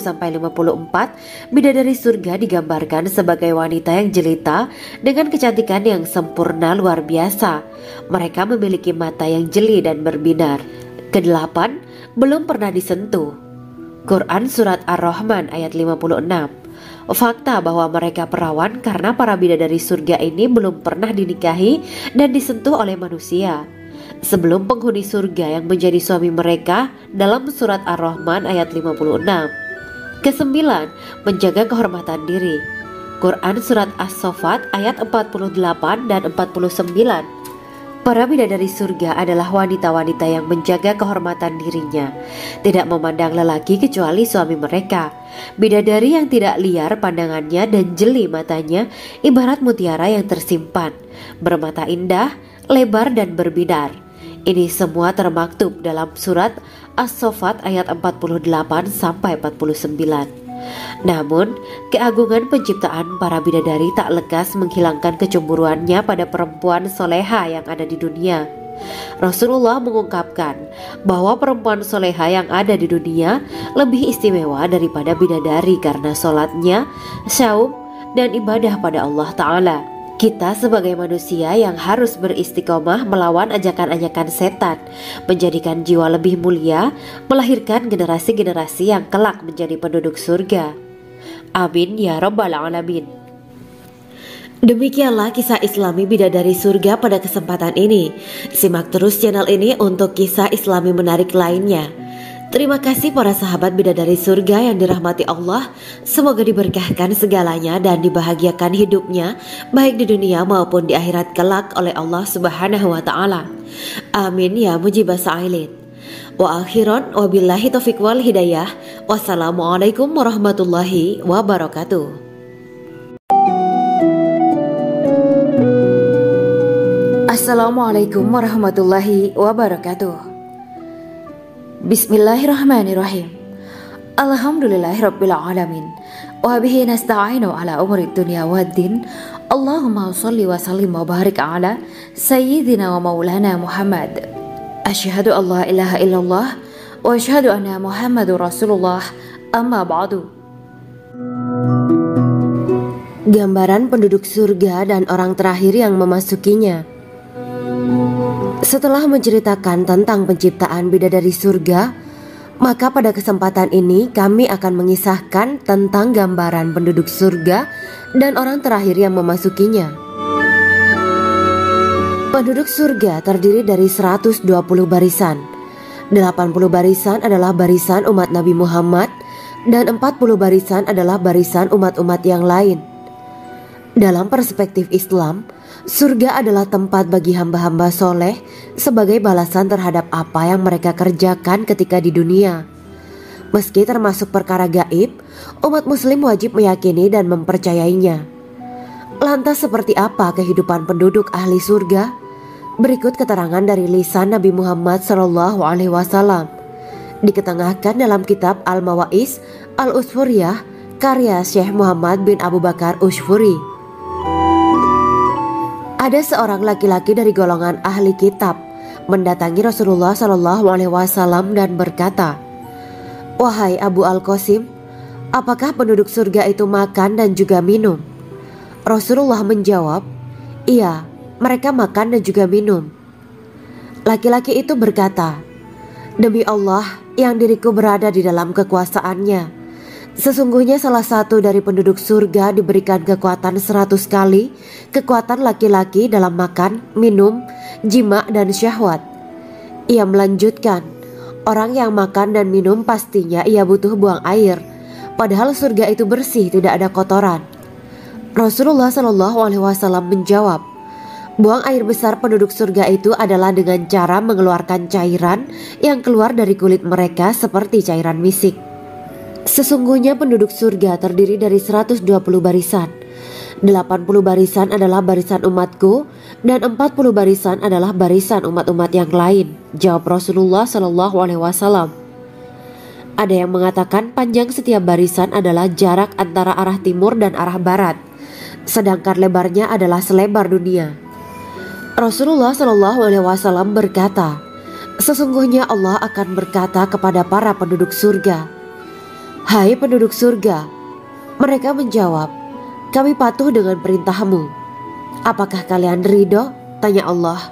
A: bidadari surga digambarkan sebagai wanita yang jelita dengan kecantikan yang sempurna luar biasa. Mereka memiliki mata yang jeli dan berbinar. Kedelapan, belum pernah disentuh. Quran Surat Ar-Rahman ayat 56. Fakta bahwa mereka perawan karena para bidadari surga ini belum pernah dinikahi dan disentuh oleh manusia sebelum penghuni surga yang menjadi suami mereka dalam Surat Ar-Rahman ayat 56. Kesembilan, menjaga kehormatan diri. Quran Surat As-Saffat ayat 48 dan 49. Para bidadari surga adalah wanita-wanita yang menjaga kehormatan dirinya, tidak memandang lelaki kecuali suami mereka. Bidadari yang tidak liar pandangannya dan jeli matanya ibarat mutiara yang tersimpan, bermata indah, lebar dan berbinar. Ini semua termaktub dalam Surat As-Saffat ayat 48-49. Namun, keagungan penciptaan para bidadari tak lekas menghilangkan kecemburuannya pada perempuan soleha yang ada di dunia. Rasulullah mengungkapkan bahwa perempuan soleha yang ada di dunia lebih istimewa daripada bidadari karena sholatnya, syaum, dan ibadah pada Allah Ta'ala. Kita sebagai manusia yang harus beristiqomah melawan ajakan-ajakan setan, menjadikan jiwa lebih mulia, melahirkan generasi-generasi yang kelak menjadi penduduk surga. Amin ya Rabbal Alamin. Demikianlah kisah Islami bidadari surga pada kesempatan ini. Simak terus channel ini untuk kisah Islami menarik lainnya. Terima kasih para sahabat bidadari surga yang dirahmati Allah. Semoga diberkahkan segalanya dan dibahagiakan hidupnya baik di dunia maupun di akhirat kelak oleh Allah Subhanahu wa Ta'ala. Amin ya mujibah sa'ilin. Wa akhiran wabillahi taufiq wal hidayah. Wassalamualaikum warahmatullahi wabarakatuh.
B: Assalamualaikum warahmatullahi wabarakatuh. Bismillahirrahmanirrahim. Alhamdulillahirabbil alamin. Wa bihi nasta'inu ala umuri dunya waddin. Allahumma shalli wa sallim wa barik ala sayyidina wa maulana Muhammad. Asyhadu an la ilaha illallah wa asyhadu anna Muhammadur Rasulullah. Amma ba'du.
A: Gambaran penduduk surga dan orang terakhir yang memasukinya. Setelah menceritakan tentang penciptaan bidadari surga, maka pada kesempatan ini kami akan mengisahkan tentang gambaran penduduk surga dan orang terakhir yang memasukinya. Penduduk surga terdiri dari 120 barisan. 80 barisan adalah barisan umat Nabi Muhammad dan 40 barisan adalah barisan umat-umat yang lain. Dalam perspektif Islam, surga adalah tempat bagi hamba-hamba soleh sebagai balasan terhadap apa yang mereka kerjakan ketika di dunia. Meski termasuk perkara gaib, umat muslim wajib meyakini dan mempercayainya. Lantas seperti apa kehidupan penduduk ahli surga? Berikut keterangan dari lisan Nabi Muhammad SAW, diketengahkan dalam kitab Al-Mawaiz Al-Usfuriyah karya Syekh Muhammad bin Abu Bakar Ushfuri. Ada seorang laki-laki dari golongan ahli kitab mendatangi Rasulullah SAW dan berkata, "Wahai Abu Al-Qasim, apakah penduduk surga itu makan dan juga minum?" Rasulullah menjawab, "Iya, mereka makan dan juga minum." Laki-laki itu berkata, "Demi Allah yang diriku berada di dalam kekuasaannya, sesungguhnya salah satu dari penduduk surga diberikan kekuatan 100 kali kekuatan laki-laki dalam makan, minum, jima, dan syahwat." Ia melanjutkan, "Orang yang makan dan minum pastinya ia butuh buang air, padahal surga itu bersih, tidak ada kotoran." Rasulullah SAW menjawab, "Buang air besar penduduk surga itu adalah dengan cara mengeluarkan cairan yang keluar dari kulit mereka seperti cairan misik. Sesungguhnya penduduk surga terdiri dari 120 barisan. 80 barisan adalah barisan umatku dan 40 barisan adalah barisan umat-umat yang lain," jawab Rasulullah SAW. Ada yang mengatakan panjang setiap barisan adalah jarak antara arah timur dan arah barat, sedangkan lebarnya adalah selebar dunia. Rasulullah SAW berkata, "Sesungguhnya Allah akan berkata kepada para penduduk surga, 'Hai penduduk surga,' mereka menjawab, 'Kami patuh dengan perintahmu.' 'Apakah kalian ridho?' tanya Allah.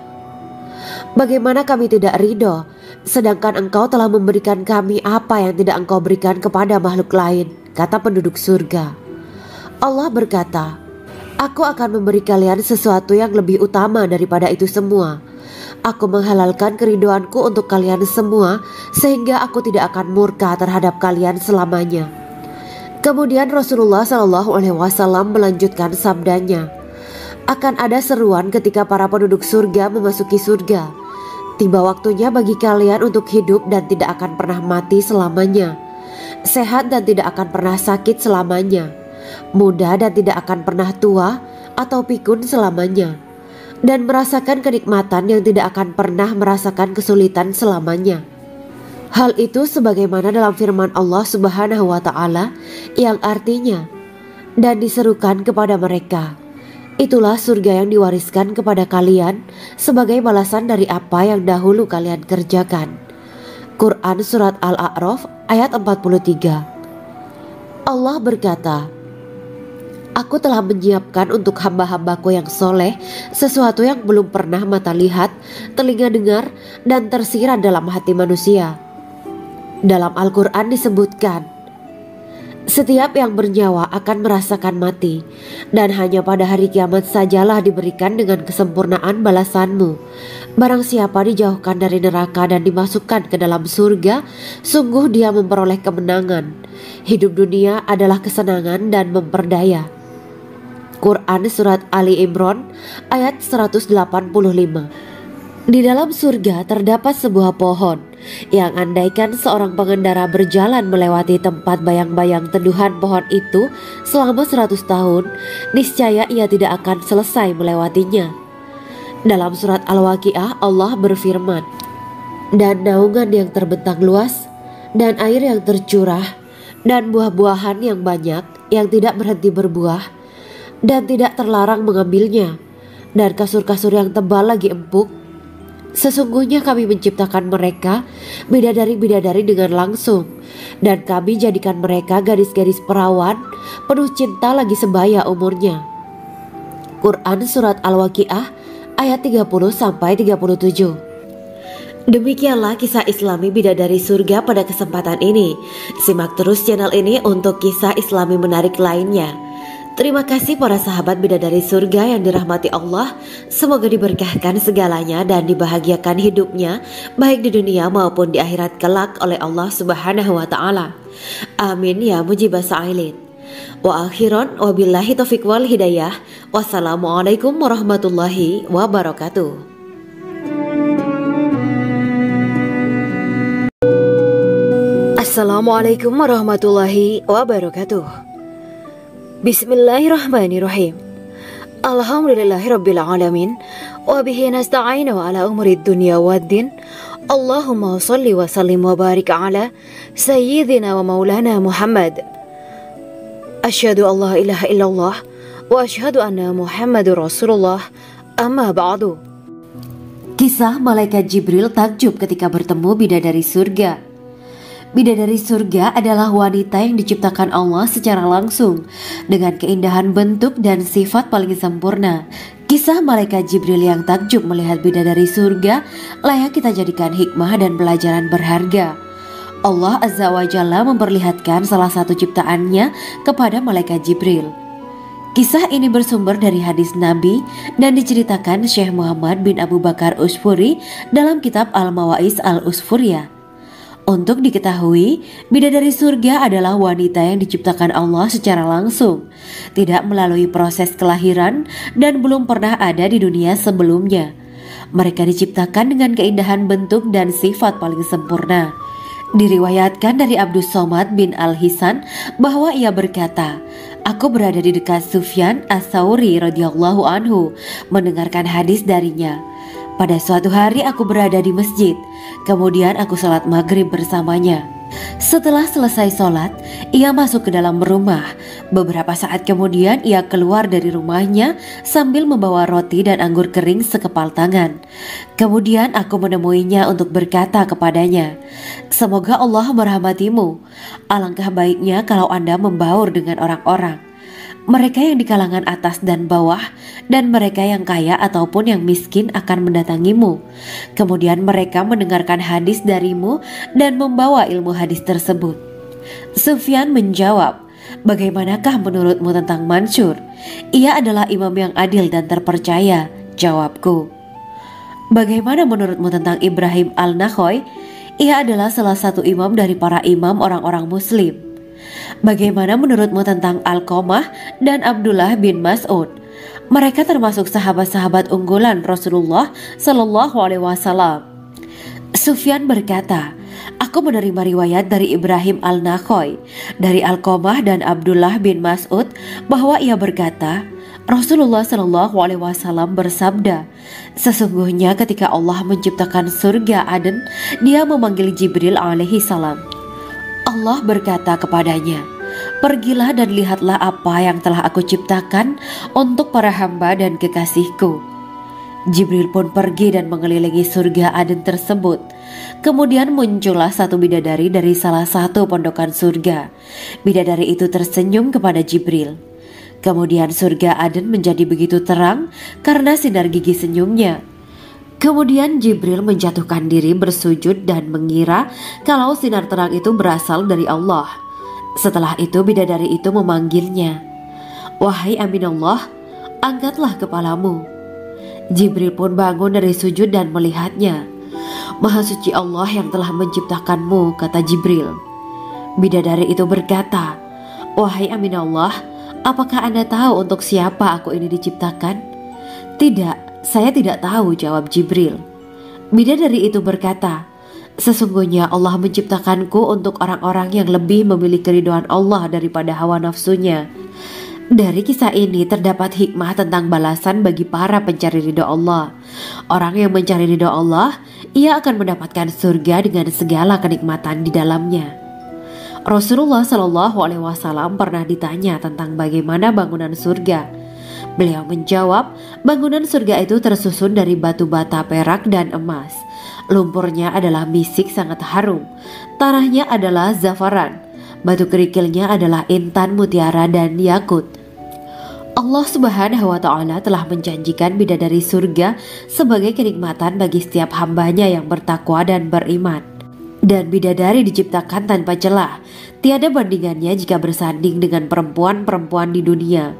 A: 'Bagaimana kami tidak ridho, sedangkan engkau telah memberikan kami apa yang tidak engkau berikan kepada makhluk lain,' kata penduduk surga. Allah berkata, 'Aku akan memberi kalian sesuatu yang lebih utama daripada itu semua. Aku menghalalkan keridoanku untuk kalian semua sehingga aku tidak akan murka terhadap kalian selamanya.'" Kemudian Rasulullah SAW melanjutkan sabdanya, "Akan ada seruan ketika para penduduk surga memasuki surga. Tiba waktunya bagi kalian untuk hidup dan tidak akan pernah mati selamanya, sehat dan tidak akan pernah sakit selamanya, muda dan tidak akan pernah tua atau pikun selamanya, dan merasakan kenikmatan yang tidak akan pernah merasakan kesulitan selamanya." Hal itu sebagaimana dalam firman Allah Subhanahu wa Ta'ala yang artinya, "Dan diserukan kepada mereka, itulah surga yang diwariskan kepada kalian sebagai balasan dari apa yang dahulu kalian kerjakan." Quran Surat Al-A'raf ayat 43. Allah berkata, "Aku telah menyiapkan untuk hamba-hambaku yang soleh sesuatu yang belum pernah mata lihat, telinga dengar, dan tersirat dalam hati manusia." Dalam Al-Quran disebutkan, "Setiap yang bernyawa akan merasakan mati, dan hanya pada hari kiamat sajalah diberikan dengan kesempurnaan balasanmu. Barang siapa dijauhkan dari neraka dan dimasukkan ke dalam surga, sungguh dia memperoleh kemenangan. Hidup dunia adalah kesenangan dan memperdaya." Quran Surat Ali Imran ayat 185. Di dalam surga terdapat sebuah pohon yang andaikan seorang pengendara berjalan melewati tempat bayang-bayang teduhan pohon itu selama 100 tahun, niscaya ia tidak akan selesai melewatinya. Dalam surat Al-Waqiah Allah berfirman, dan naungan yang terbentang luas, dan air yang tercurah, dan buah-buahan yang banyak yang tidak berhenti berbuah, dan tidak terlarang mengambilnya, dan kasur-kasur yang tebal lagi empuk. Sesungguhnya kami menciptakan mereka bidadari-bidadari dengan langsung, dan kami jadikan mereka gadis-gadis perawan penuh cinta lagi sebaya umurnya. Quran Surat Al-Waqiah ayat 30-37. Demikianlah kisah Islami bidadari surga pada kesempatan ini. Simak terus channel ini untuk kisah Islami menarik lainnya. Terima kasih para sahabat bidadari surga yang dirahmati Allah. Semoga diberkahkan segalanya dan dibahagiakan hidupnya baik di dunia maupun di akhirat kelak oleh Allah Subhanahu wa taala. Amin ya mujibah sa'ilin. Wa akhiran wabillahi taufiq wal hidayah. Wassalamualaikum warahmatullahi wabarakatuh. Assalamualaikum warahmatullahi wabarakatuh. Bismillahirrahmanirrahim. Alhamdulillahirabbil alamin wa bihi nasta'inu ala umuri dunya waddin. Allahumma shalli wa sallim wa barik ala sayyidina wa maulana Muhammad. Asyhadu an la ilaha illallah wa asyhadu anna Muhammadur Rasulullah. Amma ba'du. Kisah malaikat Jibril takjub ketika bertemu bidadari surga. Bidadari surga adalah wanita yang diciptakan Allah secara langsung dengan keindahan bentuk dan sifat paling sempurna. Kisah malaikat Jibril yang takjub melihat bidadari surga layak kita jadikan hikmah dan pelajaran berharga. Allah Azza wa Jalla memperlihatkan salah satu ciptaannya kepada malaikat Jibril. Kisah ini bersumber dari hadis Nabi dan diceritakan Syekh Muhammad bin Abu Bakar Usfuri dalam kitab Al-Mawaiz Al-Usfuriyah. Untuk diketahui, bidadari surga adalah wanita yang diciptakan Allah secara langsung, tidak melalui proses kelahiran dan belum pernah ada di dunia sebelumnya. Mereka diciptakan dengan keindahan bentuk dan sifat paling sempurna. Diriwayatkan dari Abdus Somad bin Al-Hisan bahwa ia berkata, aku berada di dekat Sufyan As-Sauri radhiyallahu anhu mendengarkan hadis darinya. Pada suatu hari aku berada di masjid, kemudian aku sholat maghrib bersamanya. Setelah selesai sholat, ia masuk ke dalam rumah. Beberapa saat kemudian ia keluar dari rumahnya sambil membawa roti dan anggur kering sekepal tangan. Kemudian aku menemuinya untuk berkata kepadanya, semoga Allah merahmatimu. Alangkah baiknya kalau Anda membaur dengan orang-orang. Mereka yang di kalangan atas dan bawah, dan mereka yang kaya ataupun yang miskin akan mendatangimu. Kemudian mereka mendengarkan hadis darimu dan membawa ilmu hadis tersebut. Sufyan menjawab, bagaimanakah menurutmu tentang Mansur? Ia adalah imam yang adil dan terpercaya. Jawabku. Bagaimana menurutmu tentang Ibrahim Al-Nakhoy? Ia adalah salah satu imam dari para imam orang-orang muslim. Bagaimana menurutmu tentang Alqamah dan Abdullah bin Mas'ud? Mereka termasuk sahabat-sahabat unggulan Rasulullah Sallallahu Alaihi Wasallam. Sufyan berkata, aku menerima riwayat dari Ibrahim Al-Nakhoy, dari Alqamah dan Abdullah bin Mas'ud bahwa ia berkata, Rasulullah Sallallahu Alaihi Wasallam bersabda, sesungguhnya ketika Allah menciptakan surga Aden, Dia memanggil Jibril alaihi salam. Allah berkata kepadanya, pergilah dan lihatlah apa yang telah aku ciptakan untuk para hamba dan kekasihku. Jibril pun pergi dan mengelilingi surga Aden tersebut. Kemudian muncullah satu bidadari dari salah satu pondokan surga. Bidadari itu tersenyum kepada Jibril. Kemudian surga Aden menjadi begitu terang karena sinar gigi senyumnya. Kemudian Jibril menjatuhkan diri bersujud dan mengira kalau sinar terang itu berasal dari Allah. Setelah itu bidadari itu memanggilnya, wahai Aminullah, angkatlah kepalamu. Jibril pun bangun dari sujud dan melihatnya. Maha suci Allah yang telah menciptakanmu, kata Jibril. Bidadari itu berkata, wahai Aminullah, apakah Anda tahu untuk siapa aku ini diciptakan? Tidak. Saya tidak tahu, jawab Jibril. Bidadari itu berkata, sesungguhnya Allah menciptakanku untuk orang-orang yang lebih memilih keridhaan Allah daripada hawa nafsunya. Dari kisah ini terdapat hikmah tentang balasan bagi para pencari ridho Allah. Orang yang mencari ridho Allah, ia akan mendapatkan surga dengan segala kenikmatan di dalamnya. Rasulullah Shallallahu Alaihi Wasallam pernah ditanya tentang bagaimana bangunan surga. Beliau menjawab, bangunan surga itu tersusun dari batu bata, perak, dan emas. Lumpurnya adalah misik sangat harum, tanahnya adalah zafaran, batu kerikilnya adalah intan, mutiara, dan yakut. Allah Subhanahu wa Ta'ala telah menjanjikan bidadari surga sebagai kenikmatan bagi setiap hambanya yang bertakwa dan beriman. Dan bidadari diciptakan tanpa celah, tiada bandingannya jika bersanding dengan perempuan-perempuan di dunia.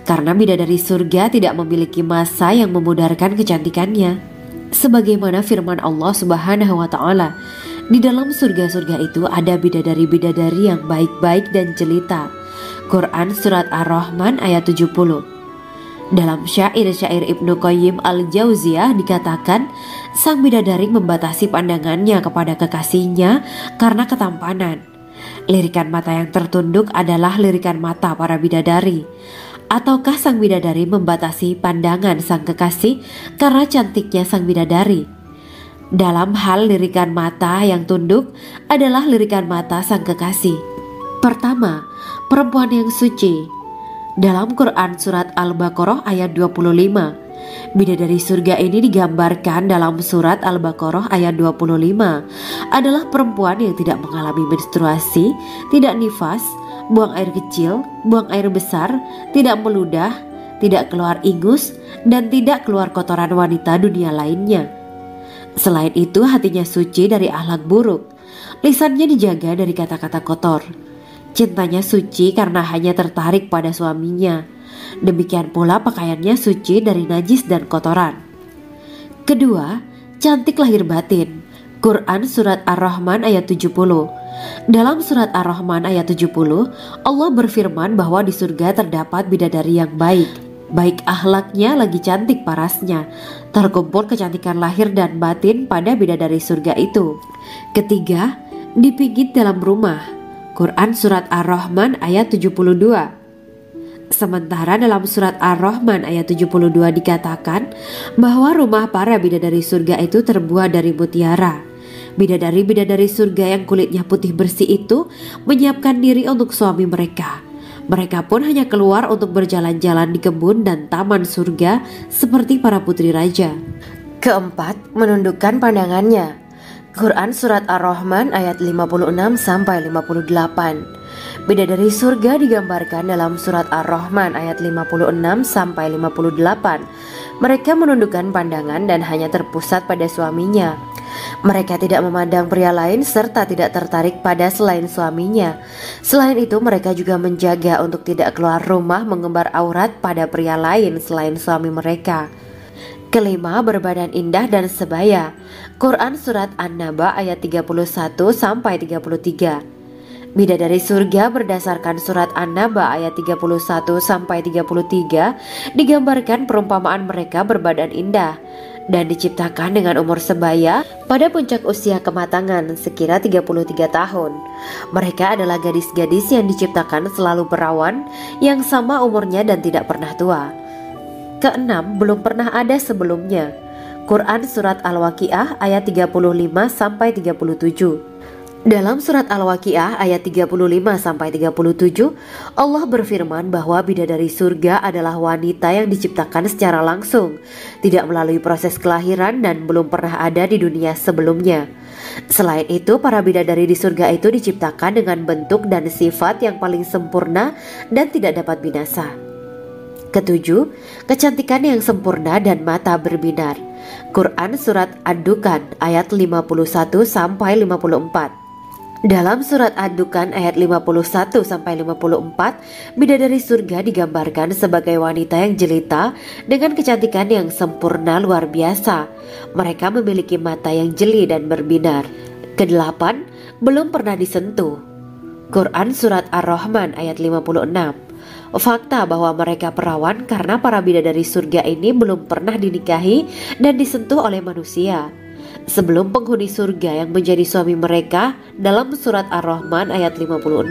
A: Karena bidadari surga tidak memiliki masa yang memudarkan kecantikannya. Sebagaimana firman Allah Subhanahu wa Ta'ala, di dalam surga-surga itu ada bidadari-bidadari yang baik-baik dan jelita. Quran Surat Ar-Rahman ayat 70. Dalam syair-syair Ibnu Qayyim Al-Jauziyah dikatakan, sang bidadari membatasi pandangannya kepada kekasihnya karena ketampanan. Lirikan mata yang tertunduk adalah lirikan mata para bidadari. Ataukah sang bidadari membatasi pandangan sang kekasih karena cantiknya sang bidadari? Dalam hal lirikan mata yang tunduk adalah lirikan mata sang kekasih. Pertama, perempuan yang suci. Dalam Quran Surat Al-Baqarah ayat 25, bidadari surga ini digambarkan dalam Surat Al-Baqarah ayat 25 adalah perempuan yang tidak mengalami menstruasi, tidak nifas, buang air kecil, buang air besar, tidak meludah, tidak keluar ingus, dan tidak keluar kotoran wanita dunia lainnya. Selain itu, hatinya suci dari akhlak buruk, lisannya dijaga dari kata-kata kotor. Cintanya suci karena hanya tertarik pada suaminya. Demikian pula pakaiannya suci dari najis dan kotoran. Kedua, cantik lahir batin. Quran Surat Ar-Rahman ayat 70. Dalam Surat Ar-Rahman ayat 70, Allah berfirman bahwa di surga terdapat bidadari yang baik. Baik akhlaknya lagi cantik parasnya. Terkumpul kecantikan lahir dan batin pada bidadari surga itu. Ketiga, dipijit dalam rumah. Quran Surat Ar-Rahman ayat 72. Sementara dalam Surat Ar-Rahman ayat 72 dikatakan bahwa rumah para bidadari surga itu terbuat dari mutiara. Bidadari-bidadari surga yang kulitnya putih bersih itu menyiapkan diri untuk suami mereka. Mereka pun hanya keluar untuk berjalan-jalan di kebun dan taman surga seperti para putri raja. Keempat, menundukkan pandangannya. Quran Surat Ar-Rahman ayat 56-58. Bidadari surga digambarkan dalam Surat Ar-Rahman ayat 56-58. Mereka menundukkan pandangan dan hanya terpusat pada suaminya. Mereka tidak memandang pria lain serta tidak tertarik pada selain suaminya. Selain itu, mereka juga menjaga untuk tidak keluar rumah mengembar aurat pada pria lain selain suami mereka. Kelima, berbadan indah dan sebaya. Quran Surat An-Naba ayat 31-33. Bidadari surga berdasarkan Surat An-Naba ayat 31-33 digambarkan perumpamaan mereka berbadan indah dan diciptakan dengan umur sebaya pada puncak usia kematangan sekira 33 tahun. Mereka adalah gadis-gadis yang diciptakan selalu perawan, yang sama umurnya dan tidak pernah tua. Keenam, belum pernah ada sebelumnya. Quran Surat Al-Waqiah ayat 35-37. Dalam Surat Al-Waqiah ayat 35-37, Allah berfirman bahwa bidadari surga adalah wanita yang diciptakan secara langsung, tidak melalui proses kelahiran dan belum pernah ada di dunia sebelumnya. Selain itu, para bidadari di surga itu diciptakan dengan bentuk dan sifat yang paling sempurna dan tidak dapat binasa. Ketujuh, kecantikan yang sempurna dan mata berbinar. Quran Surat Ad-Dukan ayat 51-54. Dalam Surat Ad-Dukan ayat 51-54, bidadari surga digambarkan sebagai wanita yang jelita dengan kecantikan yang sempurna luar biasa. Mereka memiliki mata yang jeli dan berbinar. Kedelapan, belum pernah disentuh. Quran Surat Ar-Rahman ayat 56. Fakta bahwa mereka perawan karena para bidadari surga ini belum pernah dinikahi dan disentuh oleh manusia sebelum penghuni surga yang menjadi suami mereka dalam Surat Ar-Rahman ayat 56.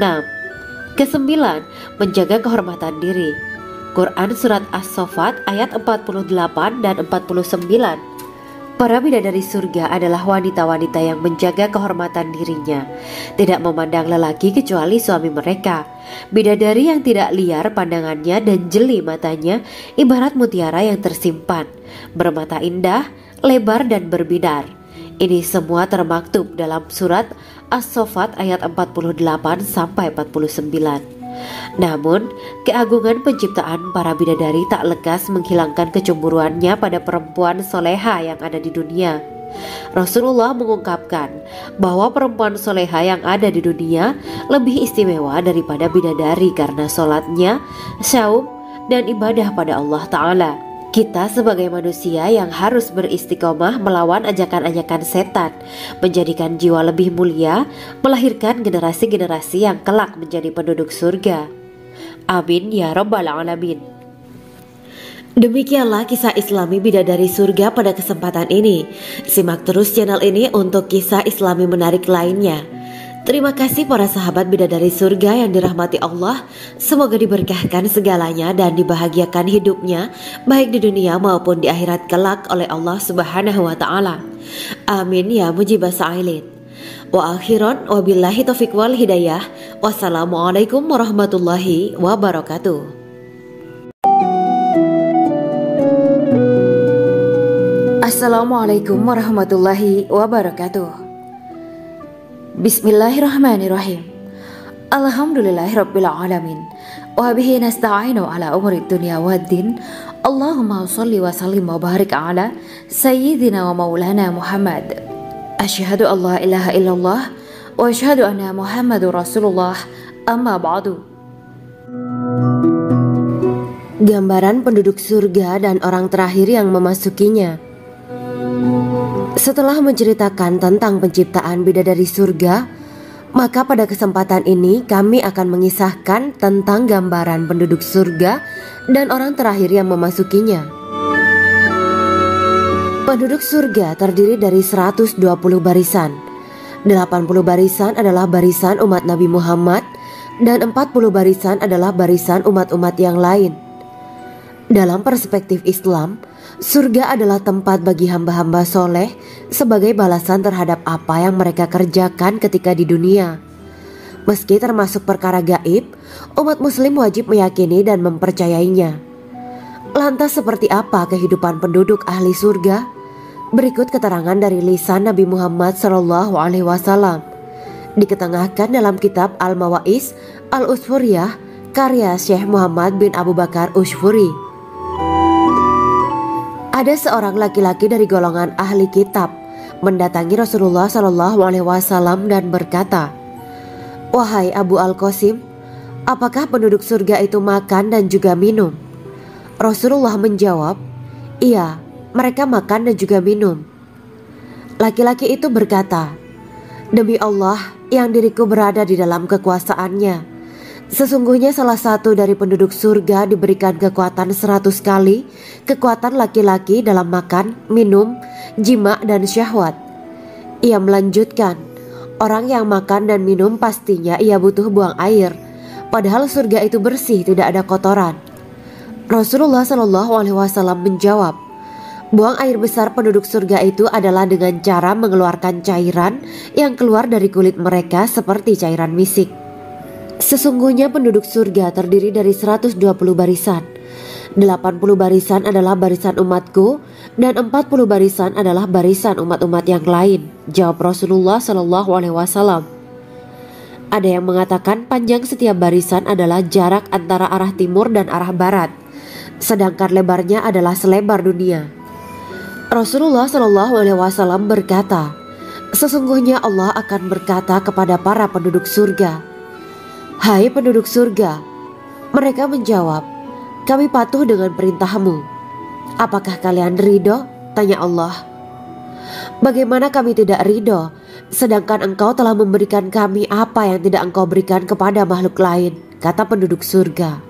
A: Kesembilan, menjaga kehormatan diri. Quran Surat As-Saffat ayat 48 dan 49. Para bidadari surga adalah wanita-wanita yang menjaga kehormatan dirinya, tidak memandang lelaki kecuali suami mereka. Bidadari yang tidak liar pandangannya dan jeli matanya, ibarat mutiara yang tersimpan, bermata indah, lebar dan berbinar. Ini semua termaktub dalam surat As-Saffat ayat 48 sampai 49. Namun, keagungan penciptaan para bidadari tak lekas menghilangkan kecemburuannya pada perempuan soleha yang ada di dunia. Rasulullah mengungkapkan bahwa perempuan soleha yang ada di dunia lebih istimewa daripada bidadari karena sholatnya, syaum, dan ibadah pada Allah Ta'ala. Kita sebagai manusia yang harus beristiqomah melawan ajakan-ajakan setan, menjadikan jiwa lebih mulia, melahirkan generasi-generasi yang kelak menjadi penduduk surga. Amin ya rabbal alamin. Demikianlah kisah Islami bidadari surga pada kesempatan ini. Simak terus channel ini untuk kisah Islami menarik lainnya. Terima kasih para sahabat bidadari surga yang dirahmati Allah. Semoga diberkahkan segalanya dan dibahagiakan hidupnya, baik di dunia maupun di akhirat kelak oleh Allah Subhanahu wa Ta'ala. Amin ya mujibah sa'ilin. Wa akhiran wabillahi taufiq wal hidayah. Wassalamualaikum warahmatullahi wabarakatuh.
B: Assalamualaikum warahmatullahi wabarakatuh. Bismillahirrahmanirrahim. Alhamdulillahirabbil alamin. Wa bihi nasta'inu ala umuri dunya waddin. Allahumma shalli wa sallim wa barik ala sayyidina wa maulana Muhammad. Asyhadu an la ilaha illallah wa asyhadu anna Muhammadur Rasulullah. Amma ba'du.
A: Gambaran penduduk surga dan orang terakhir yang memasukinya. Setelah menceritakan tentang penciptaan bidadari surga, maka pada kesempatan ini kami akan mengisahkan tentang gambaran penduduk surga dan orang terakhir yang memasukinya. Penduduk surga terdiri dari 120 barisan. 80 barisan adalah barisan umat Nabi Muhammad dan 40 barisan adalah barisan umat-umat yang lain. Dalam perspektif Islam, surga adalah tempat bagi hamba-hamba soleh sebagai balasan terhadap apa yang mereka kerjakan ketika di dunia. Meski termasuk perkara gaib, umat muslim wajib meyakini dan mempercayainya. Lantas seperti apa kehidupan penduduk ahli surga? Berikut keterangan dari lisan Nabi Muhammad SAW, diketengahkan dalam kitab Al-Mawaiz Al-Usfuriyah karya Syekh Muhammad bin Abu Bakar Ushfuri. Ada seorang laki-laki dari golongan ahli kitab mendatangi Rasulullah SAW dan berkata, "Wahai Abu Al-Qasim, apakah penduduk surga itu makan dan juga minum?" Rasulullah menjawab, "Iya, mereka makan dan juga minum." Laki-laki itu berkata, "Demi Allah yang diriku berada di dalam kekuasaannya, sesungguhnya salah satu dari penduduk surga diberikan kekuatan 100 kali kekuatan laki-laki dalam makan, minum, jima, dan syahwat." Ia melanjutkan, "Orang yang makan dan minum pastinya ia butuh buang air, padahal surga itu bersih, tidak ada kotoran." Rasulullah SAW menjawab, "Buang air besar penduduk surga itu adalah dengan cara mengeluarkan cairan yang keluar dari kulit mereka seperti cairan misik. Sesungguhnya penduduk surga terdiri dari 120 barisan. 80 barisan adalah barisan umatku dan 40 barisan adalah barisan umat-umat yang lain," jawab Rasulullah SAW. Ada yang mengatakan panjang setiap barisan adalah jarak antara arah timur dan arah barat, sedangkan lebarnya adalah selebar dunia. Rasulullah SAW berkata, "Sesungguhnya Allah akan berkata kepada para penduduk surga, 'Hai penduduk surga,' mereka menjawab, 'Kami patuh dengan perintahmu.' 'Apakah kalian ridho?' tanya Allah. 'Bagaimana kami tidak ridho, sedangkan engkau telah memberikan kami apa yang tidak engkau berikan kepada makhluk lain,' kata penduduk surga.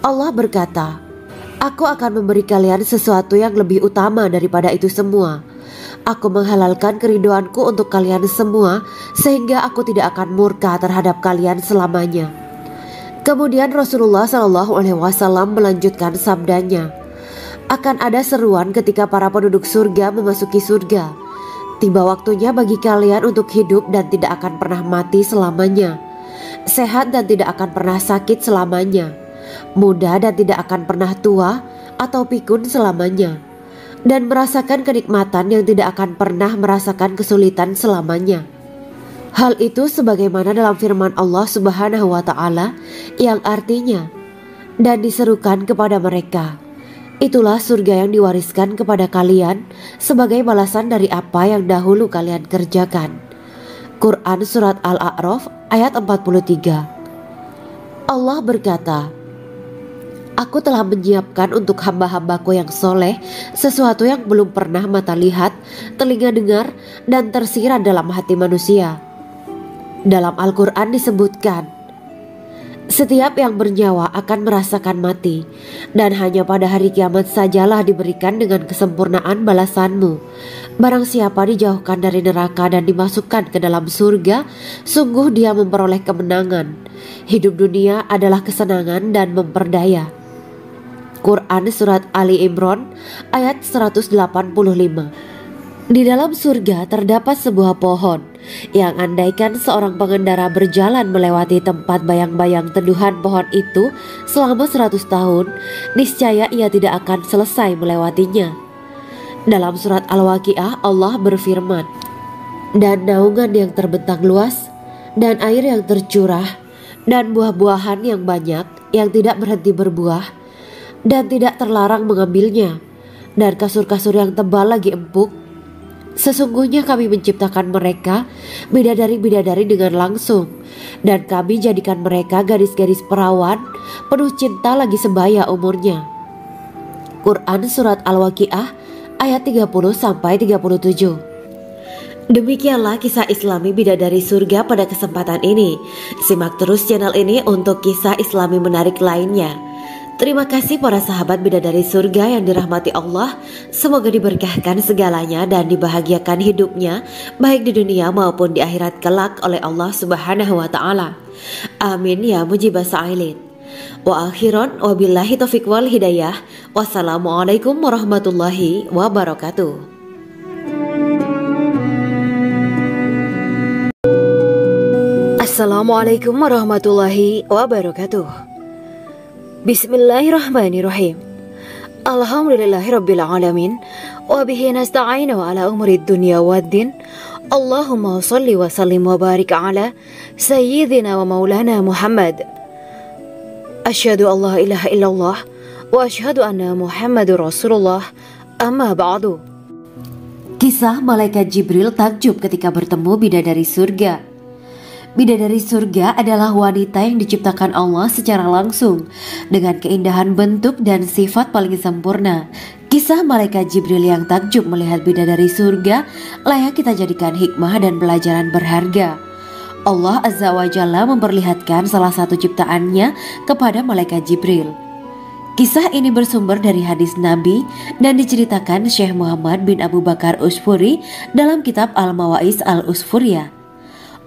A: Allah berkata, 'Aku akan memberi kalian sesuatu yang lebih utama daripada itu semua. Aku menghalalkan keridoanku untuk kalian semua, sehingga aku tidak akan murka terhadap kalian selamanya.' Kemudian Rasulullah SAW melanjutkan sabdanya, akan ada seruan ketika para penduduk surga memasuki surga. Tiba waktunya bagi kalian untuk hidup dan tidak akan pernah mati selamanya, sehat dan tidak akan pernah sakit selamanya, muda dan tidak akan pernah tua atau pikun selamanya, dan merasakan kenikmatan yang tidak akan pernah merasakan kesulitan selamanya. Hal itu sebagaimana dalam firman Allah Subhanahu wa Ta'ala yang artinya, dan diserukan kepada mereka, itulah surga yang diwariskan kepada kalian sebagai balasan dari apa yang dahulu kalian kerjakan. Quran Surat Al-A'raf ayat 43. Allah berkata, Aku telah menyiapkan untuk hamba-hambaku yang soleh sesuatu yang belum pernah mata lihat, telinga dengar, dan tersirat dalam hati manusia. Dalam Al-Quran disebutkan, setiap yang bernyawa akan merasakan mati, dan hanya pada hari kiamat sajalah diberikan dengan kesempurnaan balasanmu. Barang siapa dijauhkan dari neraka dan dimasukkan ke dalam surga, sungguh dia memperoleh kemenangan. Hidup dunia adalah kesenangan dan memperdaya. Quran Surat Ali Imran ayat 185. Di dalam surga terdapat sebuah pohon yang andaikan seorang pengendara berjalan melewati tempat bayang-bayang teduhan pohon itu selama 100 tahun, niscaya ia tidak akan selesai melewatinya. Dalam surat Al-Waqiah Allah berfirman, dan naungan yang terbentang luas, dan air yang tercurah, dan buah-buahan yang banyak yang tidak berhenti berbuah, dan tidak terlarang mengambilnya, dan kasur-kasur yang tebal lagi empuk. Sesungguhnya kami menciptakan mereka bidadari-bidadari dengan langsung, dan kami jadikan mereka gadis-gadis perawan penuh cinta lagi sebaya umurnya. Quran Surat Al-Waqiah ayat 30-37. Demikianlah kisah Islami bidadari surga pada kesempatan ini. Simak terus channel ini untuk kisah Islami menarik lainnya. Terima kasih para sahabat bidadari surga yang dirahmati Allah. Semoga diberkahkan segalanya dan dibahagiakan hidupnya, baik di dunia maupun di akhirat kelak oleh Allah Subhanahu wa Ta'ala. Amin ya mujibah sa'ilin. Wa akhiran wabillahi taufiq wal hidayah. Wassalamualaikum warahmatullahi wabarakatuh. Assalamualaikum warahmatullahi wabarakatuh. Bismillahirrahmanirrahim. Alhamdulillahirabbil alamin wa bihi nasta'inu ala umuri dunya waddin. Allahumma shalli wa sallim wa barik ala sayyidina wa maulana Muhammad. Asyhadu an la ilaha illallah wa asyhadu anna Muhammadur Rasulullah. Amma ba'du. Kisah malaikat Jibril takjub ketika bertemu bidadari surga. Bidadari surga adalah wanita yang diciptakan Allah secara langsung dengan keindahan bentuk dan sifat paling sempurna. Kisah malaikat Jibril yang takjub melihat bidadari surga layak kita jadikan hikmah dan pelajaran berharga. Allah Azza wa Jalla memperlihatkan salah satu ciptaannya kepada malaikat Jibril. Kisah ini bersumber dari hadis Nabi dan diceritakan Syekh Muhammad bin Abu Bakar Usfuri dalam kitab Al-Mawaiz Al-Usfuriyah.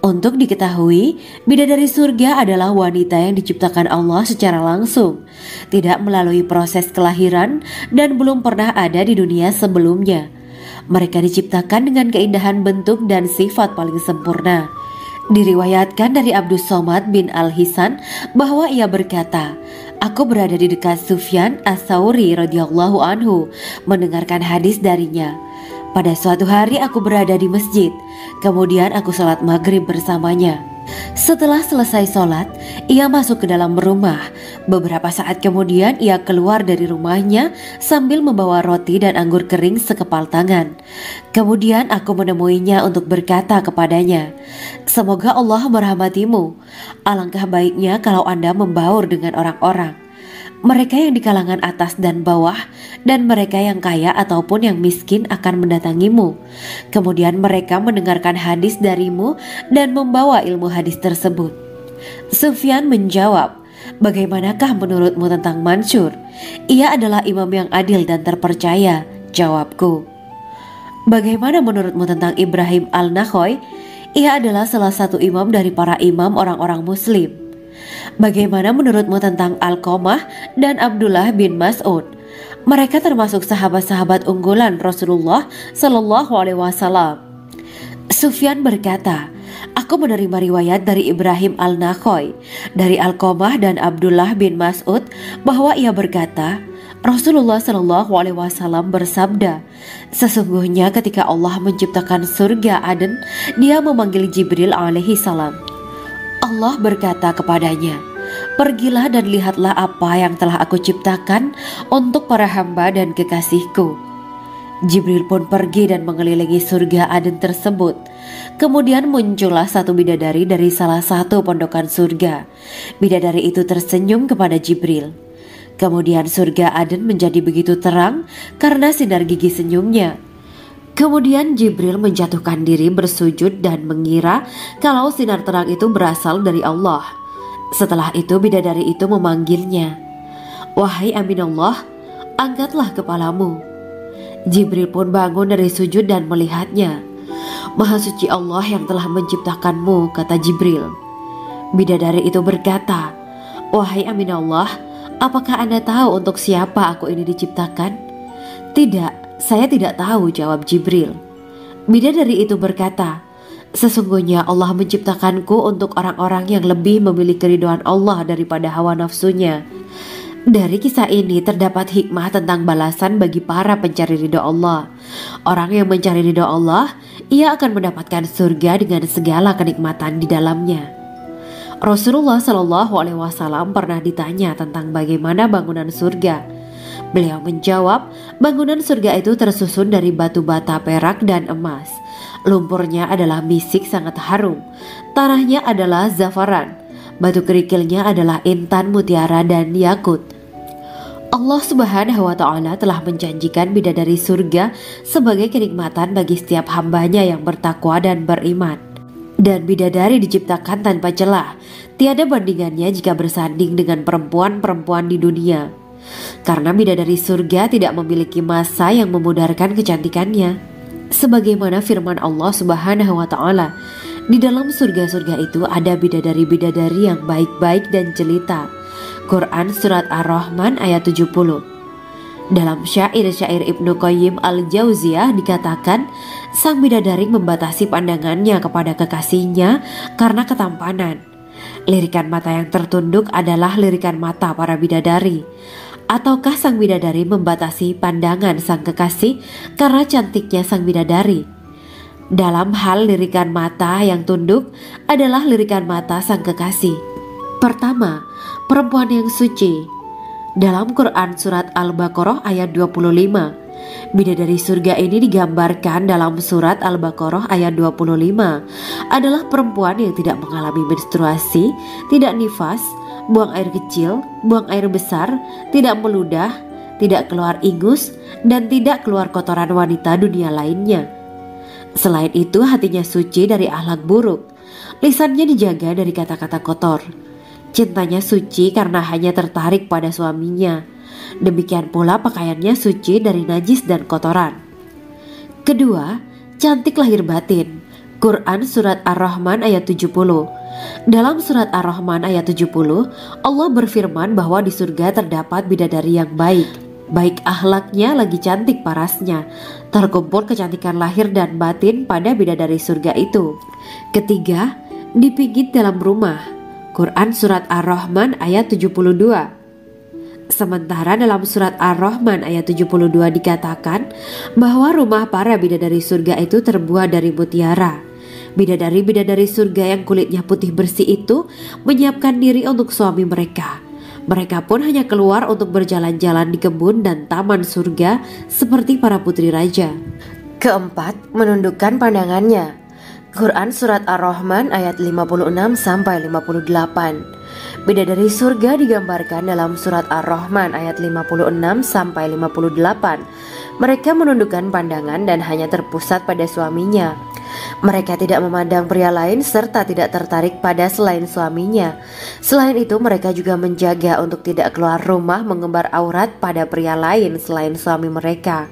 A: Untuk diketahui, bidadari surga adalah wanita yang diciptakan Allah secara langsung, tidak melalui proses kelahiran dan belum pernah ada di dunia sebelumnya. Mereka diciptakan dengan keindahan bentuk dan sifat paling sempurna. Diriwayatkan dari Abdus Somad bin Al-Hisan bahwa ia berkata, aku berada di dekat Sufyan As-Sauri radhiyallahu anhu mendengarkan hadis darinya. Pada suatu hari aku berada di masjid, kemudian aku sholat maghrib bersamanya. Setelah selesai sholat, ia masuk ke dalam rumah. Beberapa saat kemudian ia keluar dari rumahnya sambil membawa roti dan anggur kering sekepal tangan. Kemudian aku menemuinya untuk berkata kepadanya, semoga Allah merahmatimu. Alangkah baiknya kalau Anda membaur dengan orang-orang. Mereka yang di kalangan atas dan bawah, dan mereka yang kaya ataupun yang miskin akan mendatangimu. Kemudian mereka mendengarkan hadis darimu dan membawa ilmu hadis tersebut. Sufyan menjawab, bagaimanakah menurutmu tentang Mansur? Ia adalah imam yang adil dan terpercaya. Jawabku. Bagaimana menurutmu tentang Ibrahim Al-Nakhoy? Ia adalah salah satu imam dari para imam orang-orang muslim. Bagaimana menurutmu tentang Alqamah dan Abdullah bin Mas'ud? Mereka termasuk sahabat-sahabat unggulan Rasulullah Shallallahu Alaihi Wasallam. Sufyan berkata, aku menerima riwayat dari Ibrahim al-Nakhoy, dari Alqamah dan Abdullah bin Mas'ud bahwa ia berkata, Rasulullah Shallallahu Alaihi Wasallam bersabda, sesungguhnya ketika Allah menciptakan surga Aden, Dia memanggil Jibril alaihi salam. Allah berkata kepadanya, pergilah dan lihatlah apa yang telah aku ciptakan untuk para hamba dan kekasihku. Jibril pun pergi dan mengelilingi surga Aden tersebut. Kemudian muncullah satu bidadari dari salah satu pondokan surga. Bidadari itu tersenyum kepada Jibril. Kemudian surga Aden menjadi begitu terang karena sinar gigi senyumnya. Kemudian Jibril menjatuhkan diri bersujud dan mengira kalau sinar terang itu berasal dari Allah. Setelah itu bidadari itu memanggilnya, wahai Aminullah, angkatlah kepalamu. Jibril pun bangun dari sujud dan melihatnya. Maha suci Allah yang telah menciptakanmu, kata Jibril. Bidadari itu berkata, wahai Aminullah, apakah Anda tahu untuk siapa aku ini diciptakan? Tidak, saya tidak tahu, jawab Jibril. Bidadari itu berkata, sesungguhnya Allah menciptakanku untuk orang-orang yang lebih memilih keridhaan Allah daripada hawa nafsunya. Dari kisah ini terdapat hikmah tentang balasan bagi para pencari ridho Allah. Orang yang mencari ridho Allah, ia akan mendapatkan surga dengan segala kenikmatan di dalamnya. Rasulullah Shallallahu Alaihi Wasallam pernah ditanya tentang bagaimana bangunan surga. Beliau menjawab, bangunan surga itu tersusun dari batu bata, perak, dan emas. Lumpurnya adalah misik sangat harum. Tanahnya adalah zafaran. Batu kerikilnya adalah intan, mutiara, dan yakut. Allah Subhanahu wa Ta'ala telah menjanjikan bidadari surga sebagai kenikmatan bagi setiap hambanya yang bertakwa dan beriman. Dan bidadari diciptakan tanpa celah. Tiada bandingannya jika bersanding dengan perempuan-perempuan di dunia. Karena bidadari surga tidak memiliki masa yang memudarkan kecantikannya. Sebagaimana firman Allah Subhanahu wa Ta'ala, di dalam surga-surga itu ada bidadari-bidadari yang baik-baik dan jelita. Quran Surat Ar-Rahman ayat 70. Dalam syair-syair Ibnu Qayyim al-Jauziyah dikatakan, sang bidadari membatasi pandangannya kepada kekasihnya karena ketampanan. Lirikan mata yang tertunduk adalah lirikan mata para bidadari. Ataukah sang bidadari membatasi pandangan sang kekasih karena cantiknya sang bidadari? Dalam hal lirikan mata yang tunduk adalah lirikan mata sang kekasih. Pertama, perempuan yang suci. Dalam Quran Surat Al-Baqarah ayat 25, bidadari surga ini digambarkan dalam Surat Al-Baqarah ayat 25 adalah perempuan yang tidak mengalami menstruasi, tidak nifas, buang air kecil, buang air besar, tidak meludah, tidak keluar ingus, dan tidak keluar kotoran wanita dunia lainnya. Selain itu hatinya suci dari akhlak buruk, lisannya dijaga dari kata-kata kotor. Cintanya suci karena hanya tertarik pada suaminya. Demikian pula pakaiannya suci dari najis dan kotoran. Kedua, cantik lahir batin. Quran Surat Ar-Rahman ayat 70. Dalam Surat Ar-Rahman ayat 70, Allah berfirman bahwa di surga terdapat bidadari yang baik. Baik akhlaknya lagi cantik parasnya. Terkumpul kecantikan lahir dan batin pada bidadari surga itu. Ketiga, dipijit dalam rumah. Quran Surat Ar-Rahman ayat 72. Sementara dalam Surat Ar-Rahman ayat 72 dikatakan bahwa rumah para bidadari surga itu terbuat dari mutiara. Bidadari-bidadari surga yang kulitnya putih bersih itu menyiapkan diri untuk suami mereka. Mereka pun hanya keluar untuk berjalan-jalan di kebun dan taman surga seperti para putri raja. Keempat, menundukkan pandangannya. Quran Surat Ar-Rahman ayat 56-58. Bidadari surga digambarkan dalam Surat Ar-Rahman ayat 56-58. Mereka menundukkan pandangan dan hanya terpusat pada suaminya. Mereka tidak memandang pria lain serta tidak tertarik pada selain suaminya. Selain itu mereka juga menjaga untuk tidak keluar rumah mengembar aurat pada pria lain selain suami mereka.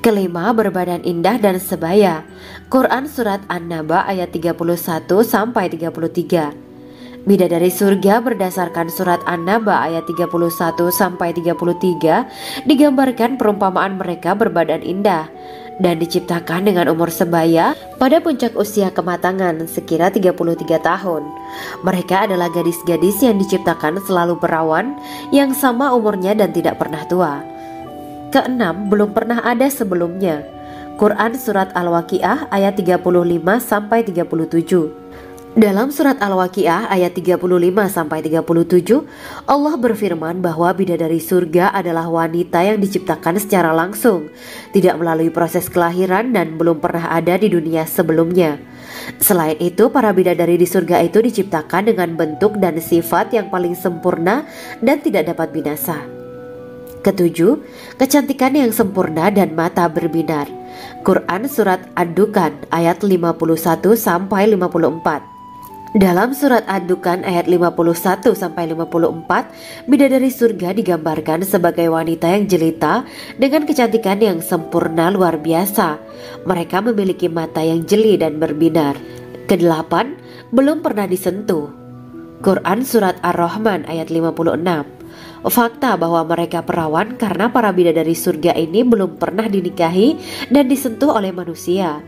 A: Kelima, berbadan indah dan sebaya. Quran Surat An-Naba ayat 31-33. Bidadari surga berdasarkan surat An-Naba ayat 31-33 digambarkan perumpamaan mereka berbadan indah dan diciptakan dengan umur sebaya pada puncak usia kematangan sekira 33 tahun. Mereka adalah gadis-gadis yang diciptakan selalu perawan yang sama umurnya dan tidak pernah tua. Keenam, belum pernah ada sebelumnya. Quran Surat Al-Waqiah ayat 35-37. Dalam surat Al-Waqiah ayat 35-37, Allah berfirman bahwa bidadari surga adalah wanita yang diciptakan secara langsung, tidak melalui proses kelahiran dan belum pernah ada di dunia sebelumnya. Selain itu, para bidadari di surga itu diciptakan dengan bentuk dan sifat yang paling sempurna dan tidak dapat binasa. Ketujuh, kecantikan yang sempurna dan mata berbinar. Quran Surat Ad-Dukhan ayat 51-54. Dalam surat Ad-Dukhan ayat 51-54, bidadari surga digambarkan sebagai wanita yang jelita dengan kecantikan yang sempurna luar biasa. Mereka memiliki mata yang jeli dan berbinar. Kedelapan, belum pernah disentuh. Quran Surat Ar-Rahman ayat 56. Fakta bahwa mereka perawan karena para bidadari surga ini belum pernah dinikahi dan disentuh oleh manusia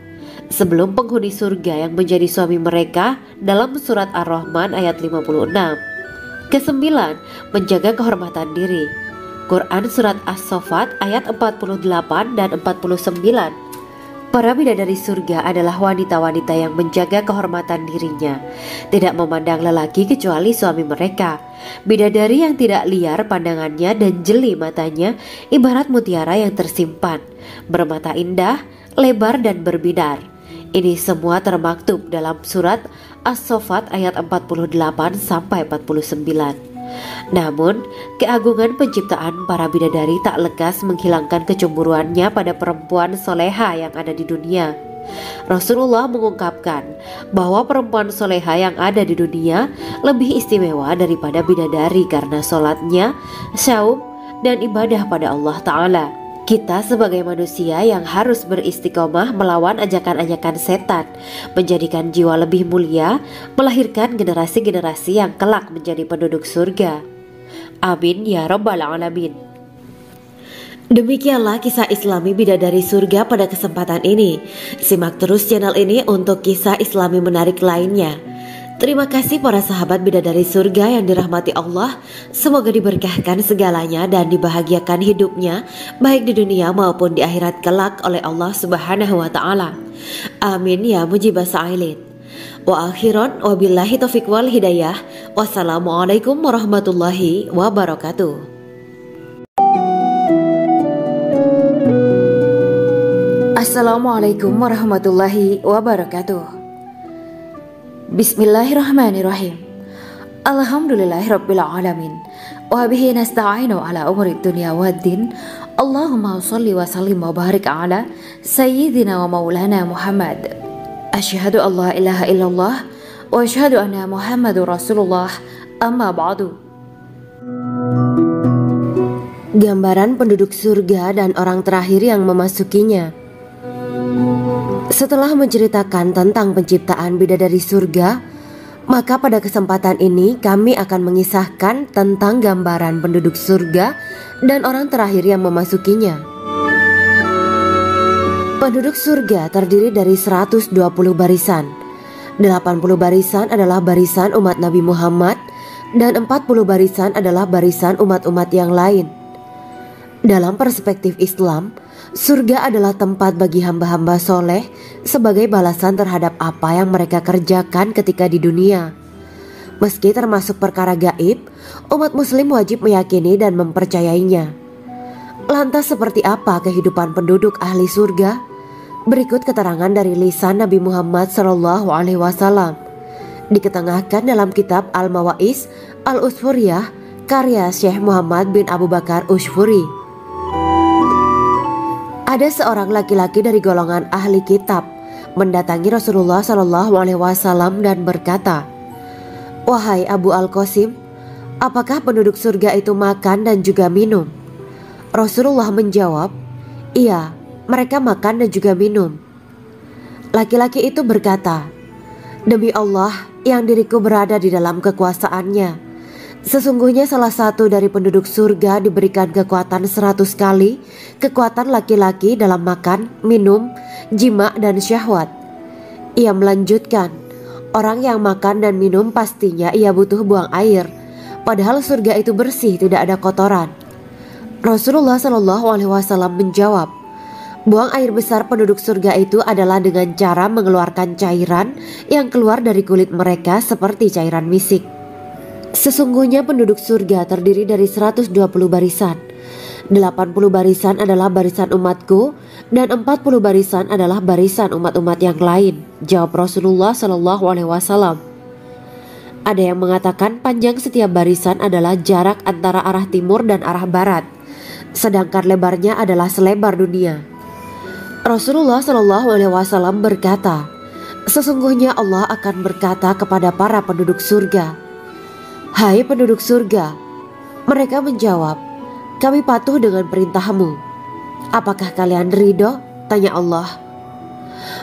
A: sebelum penghuni surga yang menjadi suami mereka dalam surat Ar-Rahman ayat 56. Kesembilan, menjaga kehormatan diri. Quran Surat As-Saffat ayat 48 dan 49. Para bidadari surga adalah wanita-wanita yang menjaga kehormatan dirinya, tidak memandang lelaki kecuali suami mereka. Bidadari yang tidak liar pandangannya dan jeli matanya ibarat mutiara yang tersimpan, bermata indah, lebar dan berbinar. Ini semua termaktub dalam surat As-Saffat ayat 48-49. Namun, keagungan penciptaan para bidadari tak lekas menghilangkan kecemburuannya pada perempuan soleha yang ada di dunia. Rasulullah mengungkapkan bahwa perempuan soleha yang ada di dunia lebih istimewa daripada bidadari karena sholatnya, syaum, dan ibadah pada Allah Ta'ala. Kita sebagai manusia yang harus beristiqomah melawan ajakan-ajakan setan, menjadikan jiwa lebih mulia, melahirkan generasi-generasi yang kelak menjadi penduduk surga. Amin ya Rabbal Alamin. Demikianlah kisah Islami bidadari surga pada kesempatan ini. Simak terus channel ini untuk kisah Islami menarik lainnya. Terima kasih para sahabat bidadari surga yang dirahmati Allah. Semoga diberkahkan segalanya dan dibahagiakan hidupnya baik di dunia maupun di akhirat kelak oleh Allah Subhanahu wa Ta'ala. Amin ya mujibah sa'ilin. Wa akhiran wabillahi taufiq wal hidayah. Wassalamualaikum warahmatullahi wabarakatuh.
B: Assalamualaikum warahmatullahi wabarakatuh. Bismillahirrahmanirrahim. Alhamdulillahirabbil alamin. Wa bihi nasta'inu ala umuri dunya waddin. Allahumma shalli wa sallim wa barik ala sayyidina wa maulana Muhammad. Asyhadu an la ilaha illallah wa asyhadu anna Muhammadur Rasulullah. Amma ba'du.
A: Gambaran penduduk surga dan orang terakhir yang memasukinya. Setelah menceritakan tentang penciptaan bidadari surga, maka pada kesempatan ini kami akan mengisahkan tentang gambaran penduduk surga dan orang terakhir yang memasukinya. Penduduk surga terdiri dari 120 barisan. 80 barisan adalah barisan umat Nabi Muhammad dan 40 barisan adalah barisan umat-umat yang lain. Dalam perspektif Islam, surga adalah tempat bagi hamba-hamba soleh sebagai balasan terhadap apa yang mereka kerjakan ketika di dunia. Meski termasuk perkara gaib, umat muslim wajib meyakini dan mempercayainya. Lantas seperti apa kehidupan penduduk ahli surga? Berikut keterangan dari lisan Nabi Muhammad SAW, diketengahkan dalam kitab Al-Mawaiz Al-Usfuriyah karya Syekh Muhammad bin Abu Bakar Ushfuri. Ada seorang laki-laki dari golongan ahli kitab mendatangi Rasulullah SAW dan berkata, "Wahai Abu Al-Qasim, apakah penduduk surga itu makan dan juga minum?" Rasulullah menjawab, "Iya, mereka makan dan juga minum." Laki-laki itu berkata, Demi Allah yang diriku berada di dalam kekuasaannya, sesungguhnya salah satu dari penduduk surga diberikan kekuatan 100 kali kekuatan laki-laki dalam makan, minum, jima dan syahwat. Ia melanjutkan, orang yang makan dan minum pastinya ia butuh buang air, padahal surga itu bersih, tidak ada kotoran. Rasulullah SAW menjawab, buang air besar penduduk surga itu adalah dengan cara mengeluarkan cairan yang keluar dari kulit mereka seperti cairan misik. Sesungguhnya penduduk surga terdiri dari 120 barisan. 80 barisan adalah barisan umatku dan 40 barisan adalah barisan umat-umat yang lain, jawab Rasulullah SAW. Ada yang mengatakan panjang setiap barisan adalah jarak antara arah timur dan arah barat, sedangkan lebarnya adalah selebar dunia. Rasulullah SAW berkata, sesungguhnya Allah akan berkata kepada para penduduk surga, hai penduduk surga. Mereka menjawab, kami patuh dengan perintahmu. Apakah kalian ridho? Tanya Allah.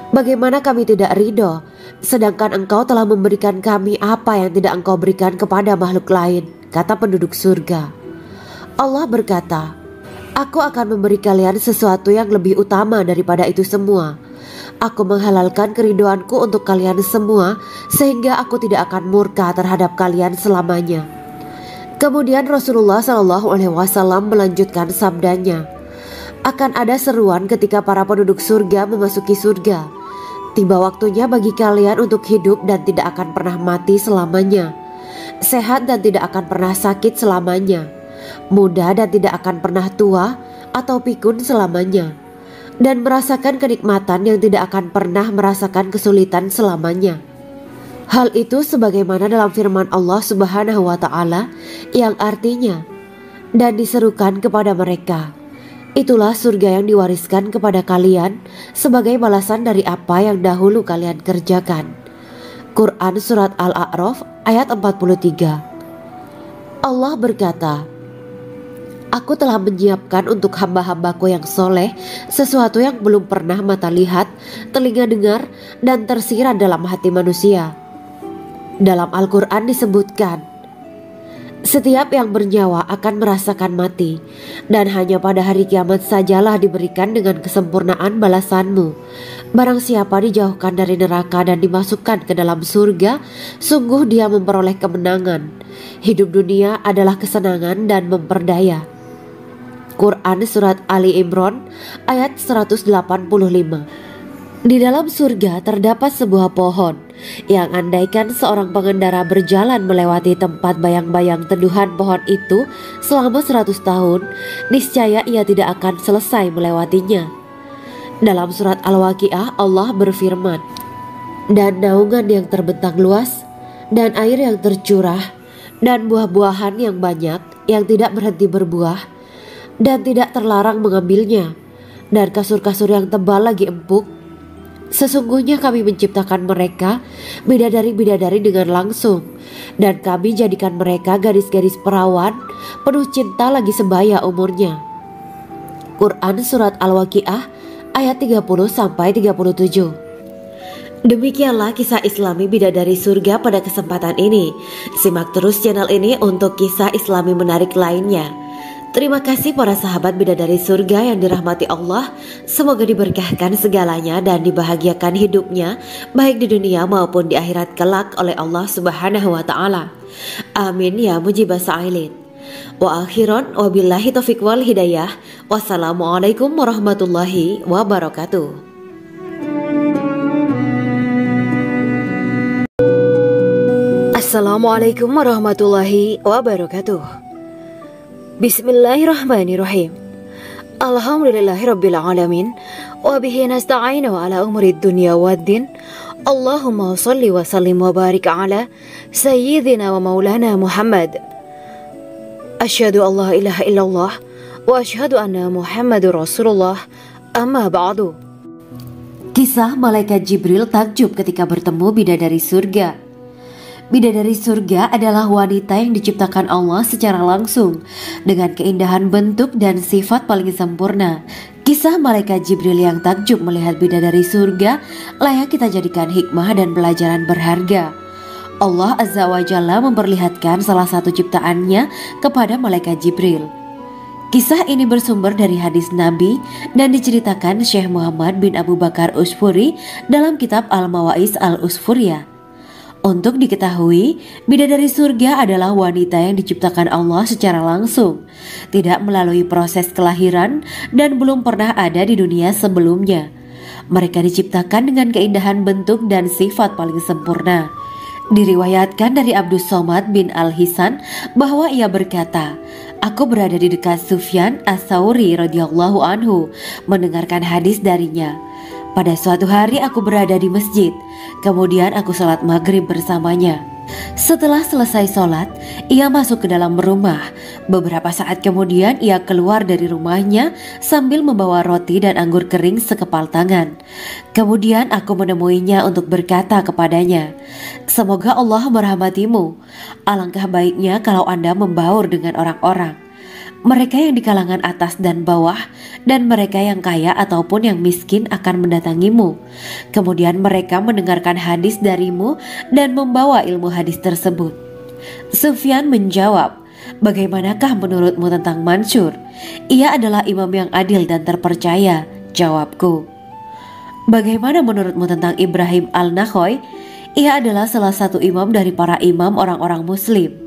A: Bagaimana kami tidak ridho, sedangkan engkau telah memberikan kami apa yang tidak engkau berikan kepada makhluk lain, kata penduduk surga. Allah berkata, aku akan memberi kalian sesuatu yang lebih utama daripada itu semua. Aku menghalalkan keridoanku untuk kalian semua, sehingga aku tidak akan murka terhadap kalian selamanya. Kemudian Rasulullah SAW melanjutkan sabdanya, akan ada seruan ketika para penduduk surga memasuki surga. Tiba waktunya bagi kalian untuk hidup dan tidak akan pernah mati selamanya, sehat dan tidak akan pernah sakit selamanya, muda dan tidak akan pernah tua atau pikun selamanya, dan merasakan kenikmatan yang tidak akan pernah merasakan kesulitan selamanya. Hal itu sebagaimana dalam firman Allah Subhanahu wa Ta'ala yang artinya, dan diserukan kepada mereka, itulah surga yang diwariskan kepada kalian sebagai balasan dari apa yang dahulu kalian kerjakan. Quran Surat Al-A'raf ayat 43. Allah berkata, aku telah menyiapkan untuk hamba-hambaku yang soleh sesuatu yang belum pernah mata lihat, telinga dengar, dan tersirat dalam hati manusia. Dalam Al-Quran disebutkan, setiap yang bernyawa akan merasakan mati, dan hanya pada hari kiamat sajalah diberikan dengan kesempurnaan balasanmu. Barang siapa dijauhkan dari neraka dan dimasukkan ke dalam surga, sungguh dia memperoleh kemenangan. Hidup dunia adalah kesenangan dan memperdaya. Quran Surat Ali Imran ayat 185. Di dalam surga terdapat sebuah pohon yang andaikan seorang pengendara berjalan melewati tempat bayang-bayang teduhan pohon itu selama 100 tahun, niscaya ia tidak akan selesai melewatinya. Dalam surat Al-Waqiah Allah berfirman, dan naungan yang terbentang luas, dan air yang tercurah, dan buah-buahan yang banyak yang tidak berhenti berbuah, dan tidak terlarang mengambilnya, dan kasur-kasur yang tebal lagi empuk. Sesungguhnya kami menciptakan mereka bidadari-bidadari dengan langsung, dan kami jadikan mereka gadis-gadis perawan penuh cinta lagi sebaya umurnya. Quran Surat Al-Waqiah ayat 30-37. Demikianlah kisah Islami bidadari surga pada kesempatan ini. Simak terus channel ini untuk kisah Islami menarik lainnya. Terima kasih para sahabat bidadari surga yang dirahmati Allah. Semoga diberkahkan segalanya dan dibahagiakan hidupnya, baik di dunia maupun di akhirat kelak oleh Allah Subhanahu wa Ta'ala. Amin ya mujibah sa'ilin. Wa akhiran wabillahi taufiq wal hidayah. Wassalamualaikum warahmatullahi wabarakatuh. Assalamualaikum warahmatullahi wabarakatuh. Bismillahirrahmanirrahim. Alhamdulillahirabbil alamin wa bihi nasta'inu ala umuri dunya waddin. Allahumma shalli wa sallim wa barik ala sayyidina wa maulana Muhammad. Asyhadu an la ilaha illallah wa asyhadu anna Muhammadur Rasulullah. Amma ba'du. Kisah malaikat Jibril takjub ketika bertemu bidadari surga. Bidadari surga adalah wanita yang diciptakan Allah secara langsung dengan keindahan bentuk dan sifat paling sempurna. Kisah malaikat Jibril yang takjub melihat bidadari surga layak kita jadikan hikmah dan pelajaran berharga. Allah Azza wa Jalla memperlihatkan salah satu ciptaannya kepada malaikat Jibril. Kisah ini bersumber dari hadis Nabi dan diceritakan Syekh Muhammad bin Abu Bakar Usfuri dalam kitab Al-Mawaiz Al-Usfuriyah. Untuk diketahui, bidadari surga adalah wanita yang diciptakan Allah secara langsung, tidak melalui proses kelahiran dan belum pernah ada di dunia sebelumnya. Mereka diciptakan dengan keindahan bentuk dan sifat paling sempurna. Diriwayatkan dari Abdus Somad bin Al-Hisan bahwa ia berkata, "Aku berada di dekat Sufyan As-Sauri radhiyallahu anhu mendengarkan hadis darinya. Pada suatu hari aku berada di masjid, kemudian aku sholat maghrib bersamanya. Setelah selesai sholat, ia masuk ke dalam rumah. Beberapa saat kemudian ia keluar dari rumahnya sambil membawa roti dan anggur kering sekepal tangan. Kemudian aku menemuinya untuk berkata kepadanya, 'Semoga Allah merahmatimu. Alangkah baiknya kalau Anda membaur dengan orang-orang. Mereka yang di kalangan atas dan bawah dan mereka yang kaya ataupun yang miskin akan mendatangimu. Kemudian mereka mendengarkan hadis darimu dan membawa ilmu hadis tersebut.' Sufyan menjawab, 'Bagaimanakah menurutmu tentang Mansur? Ia adalah imam yang adil dan terpercaya.' Jawabku. 'Bagaimana menurutmu tentang Ibrahim Al-Nakhoy? Ia adalah salah satu imam dari para imam orang-orang muslim.'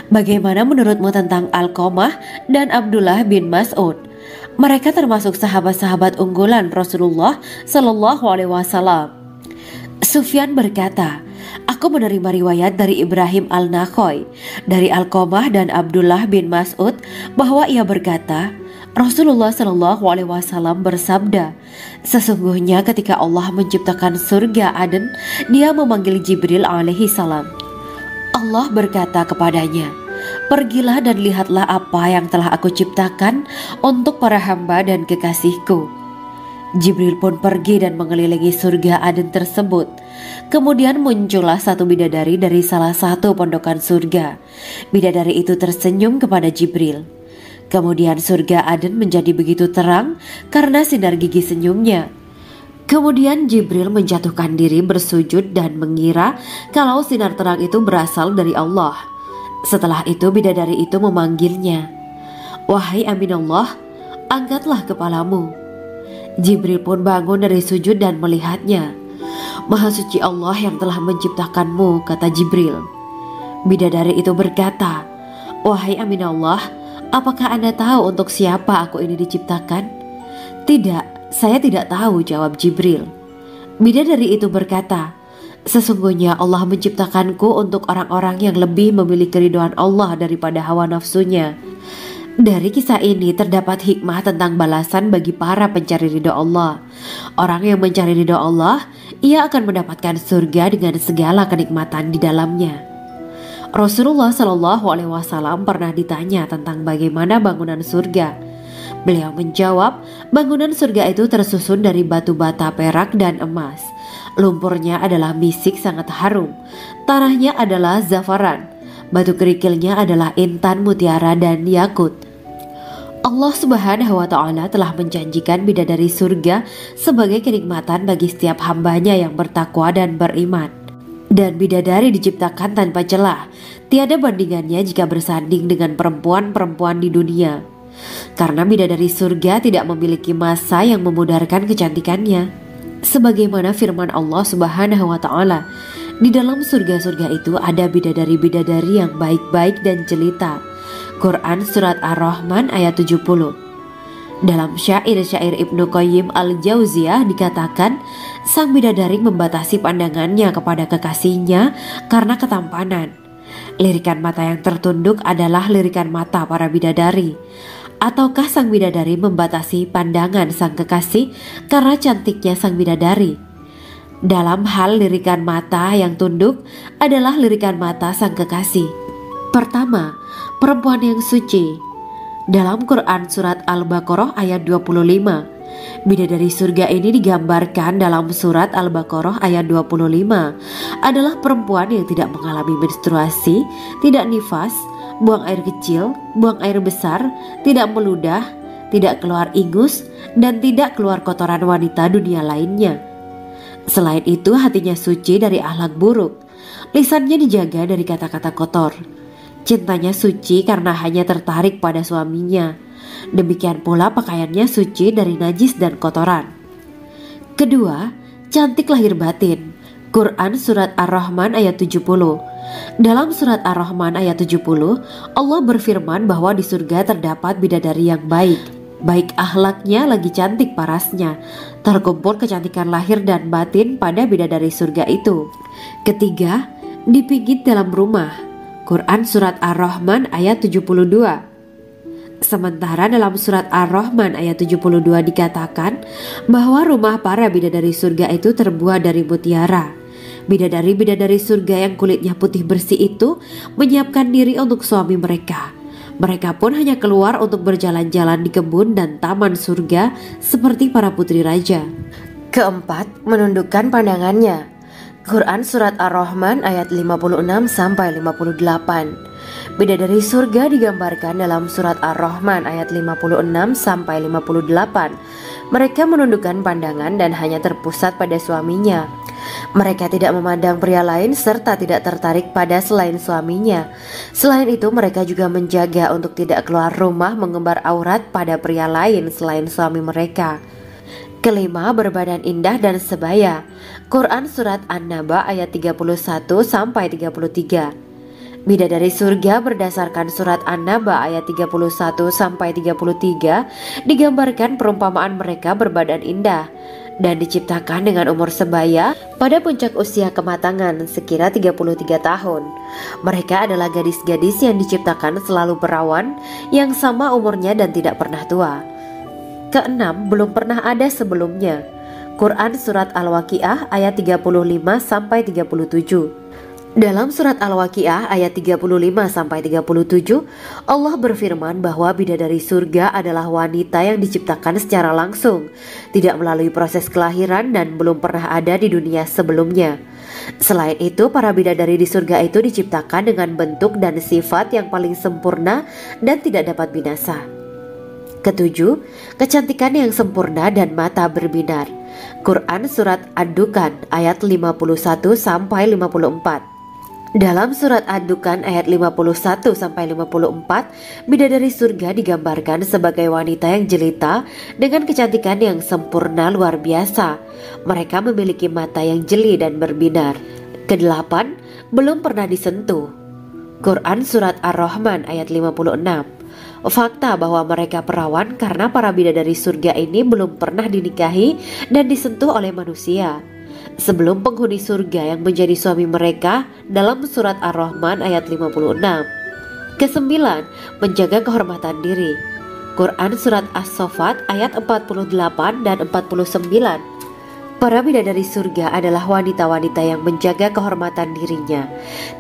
A: 'Bagaimana menurutmu tentang Alqamah dan Abdullah bin Mas'ud? Mereka termasuk sahabat-sahabat unggulan Rasulullah Shallallahu Alaihi Wasallam.' Sufyan berkata, 'Aku menerima riwayat dari Ibrahim Al-Nakhoy, dari Alqamah dan Abdullah bin Mas'ud bahwa ia berkata, Rasulullah Shallallahu Alaihi Wasallam bersabda, sesungguhnya ketika Allah menciptakan surga Aden, Dia memanggil Jibril alaihi salam. Allah berkata kepadanya, pergilah dan lihatlah apa yang telah aku ciptakan untuk para hamba dan kekasihku. Jibril pun pergi dan mengelilingi surga Aden tersebut. Kemudian muncullah satu bidadari dari salah satu pondokan surga. Bidadari itu tersenyum kepada Jibril. Kemudian surga Aden menjadi begitu terang karena sinar gigi senyumnya. Kemudian Jibril menjatuhkan diri bersujud dan mengira kalau sinar terang itu berasal dari Allah. Setelah itu bidadari itu memanggilnya, wahai Aminullah, angkatlah kepalamu. Jibril pun bangun dari sujud dan melihatnya. Maha suci Allah yang telah menciptakanmu, kata Jibril. Bidadari itu berkata, wahai Aminullah, apakah Anda tahu untuk siapa aku ini diciptakan? Tidak. Saya tidak tahu, jawab Jibril. Bidadari itu berkata, sesungguhnya Allah menciptakanku untuk orang-orang yang lebih memilih keridhaan Allah daripada hawa nafsunya. Dari kisah ini terdapat hikmah tentang balasan bagi para pencari ridho Allah. Orang yang mencari ridho Allah, ia akan mendapatkan surga dengan segala kenikmatan di dalamnya. Rasulullah Shallallahu Alaihi Wasallam pernah ditanya tentang bagaimana bangunan surga. Beliau menjawab, bangunan surga itu tersusun dari batu bata, perak, dan emas. Lumpurnya adalah misik sangat harum. Tanahnya adalah zafaran. Batu kerikilnya adalah intan, mutiara, dan yakut. Allah Subhanahu wa Ta'ala telah menjanjikan bidadari surga sebagai kenikmatan bagi setiap hambanya yang bertakwa dan beriman. Dan bidadari diciptakan tanpa celah. Tiada bandingannya jika bersanding dengan perempuan-perempuan di dunia. Karena bidadari surga tidak memiliki masa yang memudarkan kecantikannya. Sebagaimana firman Allah Subhanahu wa Ta'ala, di dalam surga-surga itu ada bidadari-bidadari yang baik-baik dan jelita. Quran Surat Ar-Rahman ayat 70. Dalam syair-syair Ibnu Qayyim Al-Jauziyah dikatakan, sang bidadari membatasi pandangannya kepada kekasihnya karena ketampanan. Lirikan mata yang tertunduk adalah lirikan mata para bidadari. Ataukah sang bidadari membatasi pandangan sang kekasih karena cantiknya sang bidadari? Dalam hal lirikan mata yang tunduk adalah lirikan mata sang kekasih. Pertama, perempuan yang suci. Dalam Quran Surat Al-Baqarah ayat 25, bidadari surga ini digambarkan dalam Surat Al-Baqarah ayat 25 adalah perempuan yang tidak mengalami menstruasi, tidak nifas, buang air kecil, buang air besar, tidak meludah, tidak keluar ingus, dan tidak keluar kotoran wanita dunia lainnya. Selain itu, hatinya suci dari akhlak buruk, lisannya dijaga dari kata-kata kotor. Cintanya suci karena hanya tertarik pada suaminya. Demikian pula pakaiannya suci dari najis dan kotoran. Kedua, cantik lahir batin. Quran Surat Ar-Rahman ayat 70. Dalam Surat Ar-Rahman ayat 70, Allah berfirman bahwa di surga terdapat bidadari yang baik. Baik akhlaknya lagi cantik parasnya. Terkumpul kecantikan lahir dan batin pada bidadari surga itu. Ketiga, dipijit dalam rumah. Quran Surat Ar-Rahman ayat 72. Sementara dalam Surat Ar-Rahman ayat 72 dikatakan bahwa rumah para bidadari surga itu terbuat dari mutiara. Bidadari-bidadari surga yang kulitnya putih bersih itu menyiapkan diri untuk suami mereka. Mereka pun hanya keluar untuk berjalan-jalan di kebun dan taman surga seperti para putri raja. Keempat, menundukkan pandangannya. Quran Surat Ar-Rahman ayat 56-58. Bidadari surga digambarkan dalam Surat Ar-Rahman ayat 56-58. Mereka menundukkan pandangan dan hanya terpusat pada suaminya. Mereka tidak memandang pria lain serta tidak tertarik pada selain suaminya. Selain itu, mereka juga menjaga untuk tidak keluar rumah mengembar aurat pada pria lain selain suami mereka. Kelima, berbadan indah dan sebaya. Quran Surat An-Naba ayat 31-33. Bidadari surga berdasarkan Surat An-Naba ayat 31-33 digambarkan perumpamaan mereka berbadan indah dan diciptakan dengan umur sebaya pada puncak usia kematangan sekira 33 tahun. Mereka adalah gadis-gadis yang diciptakan selalu perawan, yang sama umurnya dan tidak pernah tua. Keenam, belum pernah ada sebelumnya. Quran Surat Al-Waqiah ayat 35-37. Dalam Surat Al-Waqiah ayat 35-37, Allah berfirman bahwa bidadari surga adalah wanita yang diciptakan secara langsung, tidak melalui proses kelahiran dan belum pernah ada di dunia sebelumnya. Selain itu, para bidadari di surga itu diciptakan dengan bentuk dan sifat yang paling sempurna dan tidak dapat binasa. Ketujuh, kecantikan yang sempurna dan mata berbinar. Quran Surat Ad-Dukan ayat 51-54. Dalam Surat Ad-Dukan ayat 51-54, bidadari surga digambarkan sebagai wanita yang jelita dengan kecantikan yang sempurna luar biasa. Mereka memiliki mata yang jeli dan berbinar. Kedelapan, belum pernah disentuh. Quran Surat Ar-Rahman ayat 56. Fakta bahwa mereka perawan karena para bidadari surga ini belum pernah dinikahi dan disentuh oleh manusia sebelum penghuni surga yang menjadi suami mereka dalam Surat Ar-Rahman ayat 56. Kesembilan, menjaga kehormatan diri. Quran Surat As-Saffat ayat 48 dan 49. Para bidadari surga adalah wanita-wanita yang menjaga kehormatan dirinya,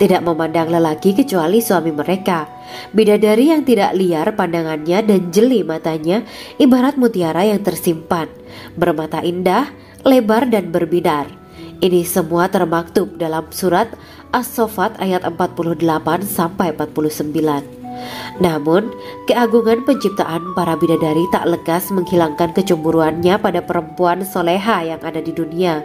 A: tidak memandang lelaki kecuali suami mereka. Bidadari yang tidak liar pandangannya dan jeli matanya ibarat mutiara yang tersimpan, bermata indah, lebar dan berbinar. Ini semua termaktub dalam Surat As-Saffat ayat 48-49. Namun, keagungan penciptaan para bidadari tak lekas menghilangkan kecemburuannya pada perempuan soleha yang ada di dunia.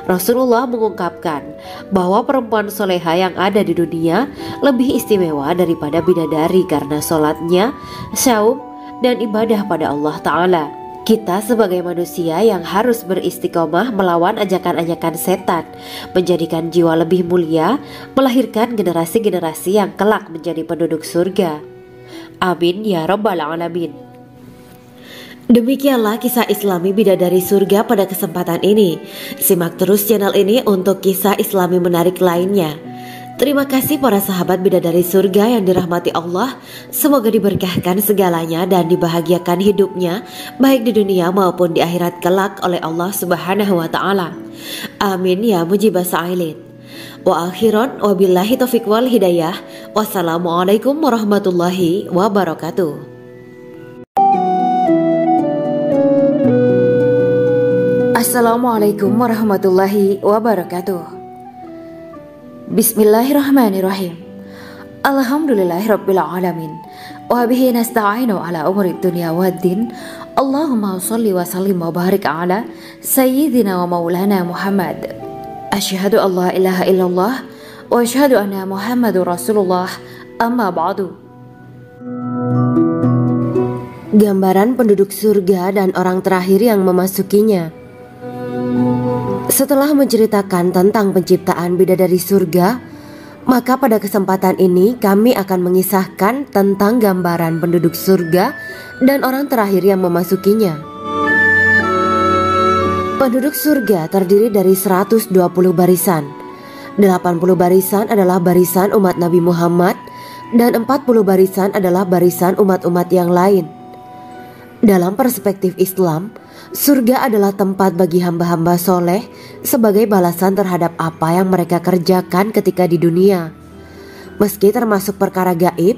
A: Rasulullah mengungkapkan bahwa perempuan soleha yang ada di dunia lebih istimewa daripada bidadari karena sholatnya, syaum, dan ibadah pada Allah Ta'ala. Kita sebagai manusia yang harus beristiqomah melawan ajakan-ajakan setan, menjadikan jiwa lebih mulia, melahirkan generasi-generasi yang kelak menjadi penduduk surga. Amin ya Rabbal Alamin. Demikianlah kisah Islami bidadari surga pada kesempatan ini. Simak terus channel ini untuk kisah Islami menarik lainnya. Terima kasih para sahabat bidadari surga yang dirahmati Allah. Semoga diberkahkan segalanya dan dibahagiakan hidupnya baik di dunia maupun di akhirat kelak oleh Allah Subhanahu wa Ta'ala. Amin ya mujibah sa'ilin. Wa akhiran wabillahi taufiq wal hidayah. Wassalamualaikum warahmatullahi wabarakatuh.
B: Assalamualaikum warahmatullahi wabarakatuh. Bismillahirrahmanirrahim. Alhamdulillahirabbil alamin. وبه نستعين على أمر الدنيا والدين اللهم صل وسلم وبارك على سيدنا ومولانا محمد أشهد أن لا إله إلا الله وأشهد أن محمد رسول الله أما بعد.
A: Gambaran penduduk surga dan orang terakhir yang memasukinya. Setelah menceritakan tentang penciptaan bidadari surga, maka pada kesempatan ini kami akan mengisahkan tentang gambaran penduduk surga dan orang terakhir yang memasukinya. Penduduk surga terdiri dari 120 barisan. 80 barisan adalah barisan umat Nabi Muhammad dan 40 barisan adalah barisan umat-umat yang lain. Dalam perspektif Islam, surga adalah tempat bagi hamba-hamba soleh sebagai balasan terhadap apa yang mereka kerjakan ketika di dunia. Meski termasuk perkara gaib,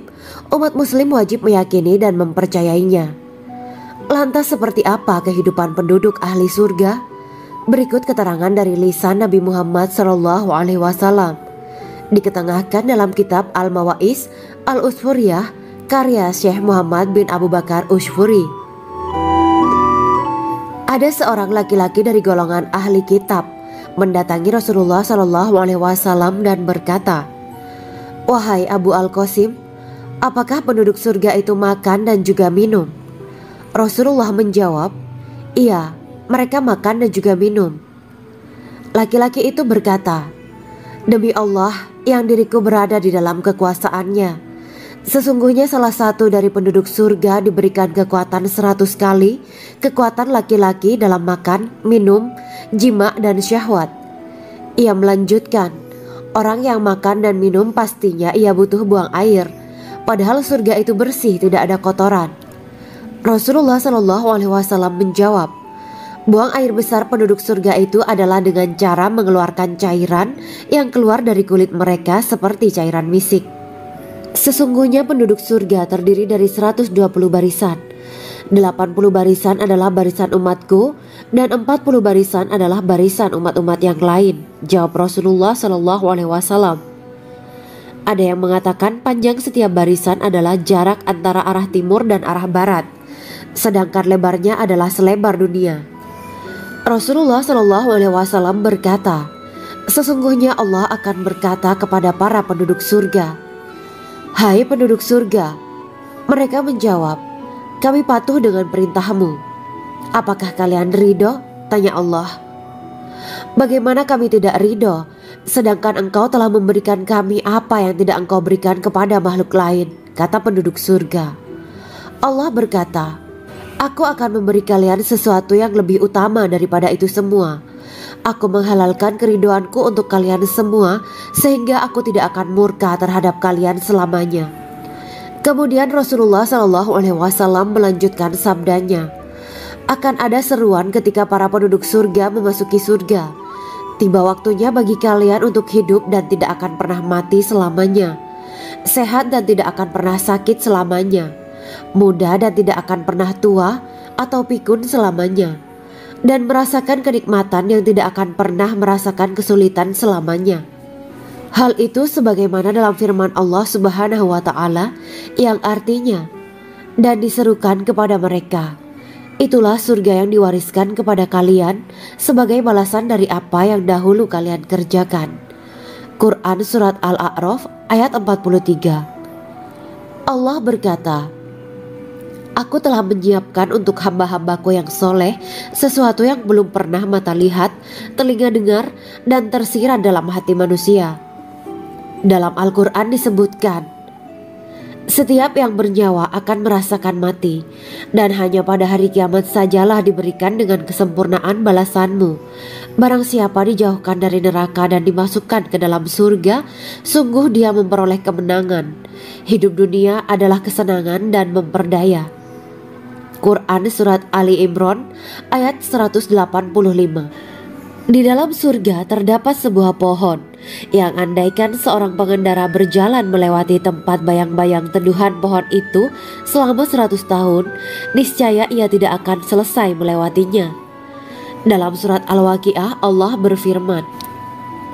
A: umat muslim wajib meyakini dan mempercayainya. Lantas seperti apa kehidupan penduduk ahli surga? Berikut keterangan dari lisan Nabi Muhammad SAW, diketengahkan dalam kitab Al-Mawaiz Al-Usfuriyah karya Syekh Muhammad bin Abu Bakar Ushfuri. Ada seorang laki-laki dari golongan ahli kitab mendatangi Rasulullah SAW dan berkata, "Wahai Abu Al-Qasim, apakah penduduk surga itu makan dan juga minum?" Rasulullah menjawab, "Iya, mereka makan dan juga minum." Laki-laki itu berkata, "Demi Allah yang diriku berada di dalam kekuasaannya, sesungguhnya salah satu dari penduduk surga diberikan kekuatan 100 kali kekuatan laki-laki dalam makan, minum, jima, dan syahwat." Ia melanjutkan, "Orang yang makan dan minum pastinya ia butuh buang air, padahal surga itu bersih, tidak ada kotoran." Rasulullah SAW menjawab, "Buang air besar penduduk surga itu adalah dengan cara mengeluarkan cairan yang keluar dari kulit mereka seperti cairan misik." Sesungguhnya penduduk surga terdiri dari 120 barisan. 80 barisan adalah barisan umatku dan 40 barisan adalah barisan umat-umat yang lain, jawab Rasulullah SAW. Ada yang mengatakan panjang setiap barisan adalah jarak antara arah timur dan arah barat, sedangkan lebarnya adalah selebar dunia. Rasulullah SAW berkata, "Sesungguhnya Allah akan berkata kepada para penduduk surga, 'Hai penduduk surga,' mereka menjawab, 'Kami patuh dengan perintahmu.' 'Apakah kalian ridho?' tanya Allah. 'Bagaimana kami tidak ridho, sedangkan engkau telah memberikan kami apa yang tidak engkau berikan kepada makhluk lain,' kata penduduk surga. Allah berkata, 'Aku akan memberi kalian sesuatu yang lebih utama daripada itu semua. Aku menghalalkan keridoanku untuk kalian semua sehingga aku tidak akan murka terhadap kalian selamanya.'" Kemudian Rasulullah SAW melanjutkan sabdanya, "Akan ada seruan ketika para penduduk surga memasuki surga. Tiba waktunya bagi kalian untuk hidup dan tidak akan pernah mati selamanya, sehat dan tidak akan pernah sakit selamanya, muda dan tidak akan pernah tua atau pikun selamanya, dan merasakan kenikmatan yang tidak akan pernah merasakan kesulitan selamanya." Hal itu sebagaimana dalam firman Allah Subhanahu wa Ta'ala yang artinya, "Dan diserukan kepada mereka, itulah surga yang diwariskan kepada kalian sebagai balasan dari apa yang dahulu kalian kerjakan." Quran Surat Al-A'raf ayat 43. Allah berkata, "Aku telah menyiapkan untuk hamba-hambaku yang soleh sesuatu yang belum pernah mata lihat, telinga dengar, dan tersirat dalam hati manusia." Dalam Al-Quran disebutkan, "Setiap yang bernyawa akan merasakan mati, dan hanya pada hari kiamat sajalah diberikan dengan kesempurnaan balasanmu. Barang siapa dijauhkan dari neraka dan dimasukkan ke dalam surga, sungguh dia memperoleh kemenangan. Hidup dunia adalah kesenangan dan memperdaya." Quran Surat Ali Imran ayat 185. Di dalam surga terdapat sebuah pohon yang andaikan seorang pengendara berjalan melewati tempat bayang-bayang teduhan pohon itu selama 100 tahun, niscaya ia tidak akan selesai melewatinya. Dalam surat Al-Waqiah Allah berfirman,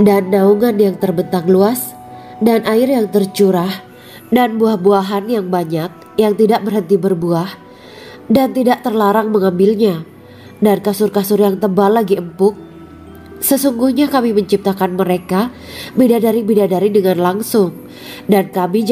A: "Dan naungan yang terbentang luas, dan air yang tercurah, dan buah-buahan yang banyak, yang tidak berhenti berbuah dan tidak terlarang mengambilnya, dan kasur-kasur yang tebal lagi empuk. Sesungguhnya kami menciptakan mereka bidadari-bidadari dengan langsung, dan kami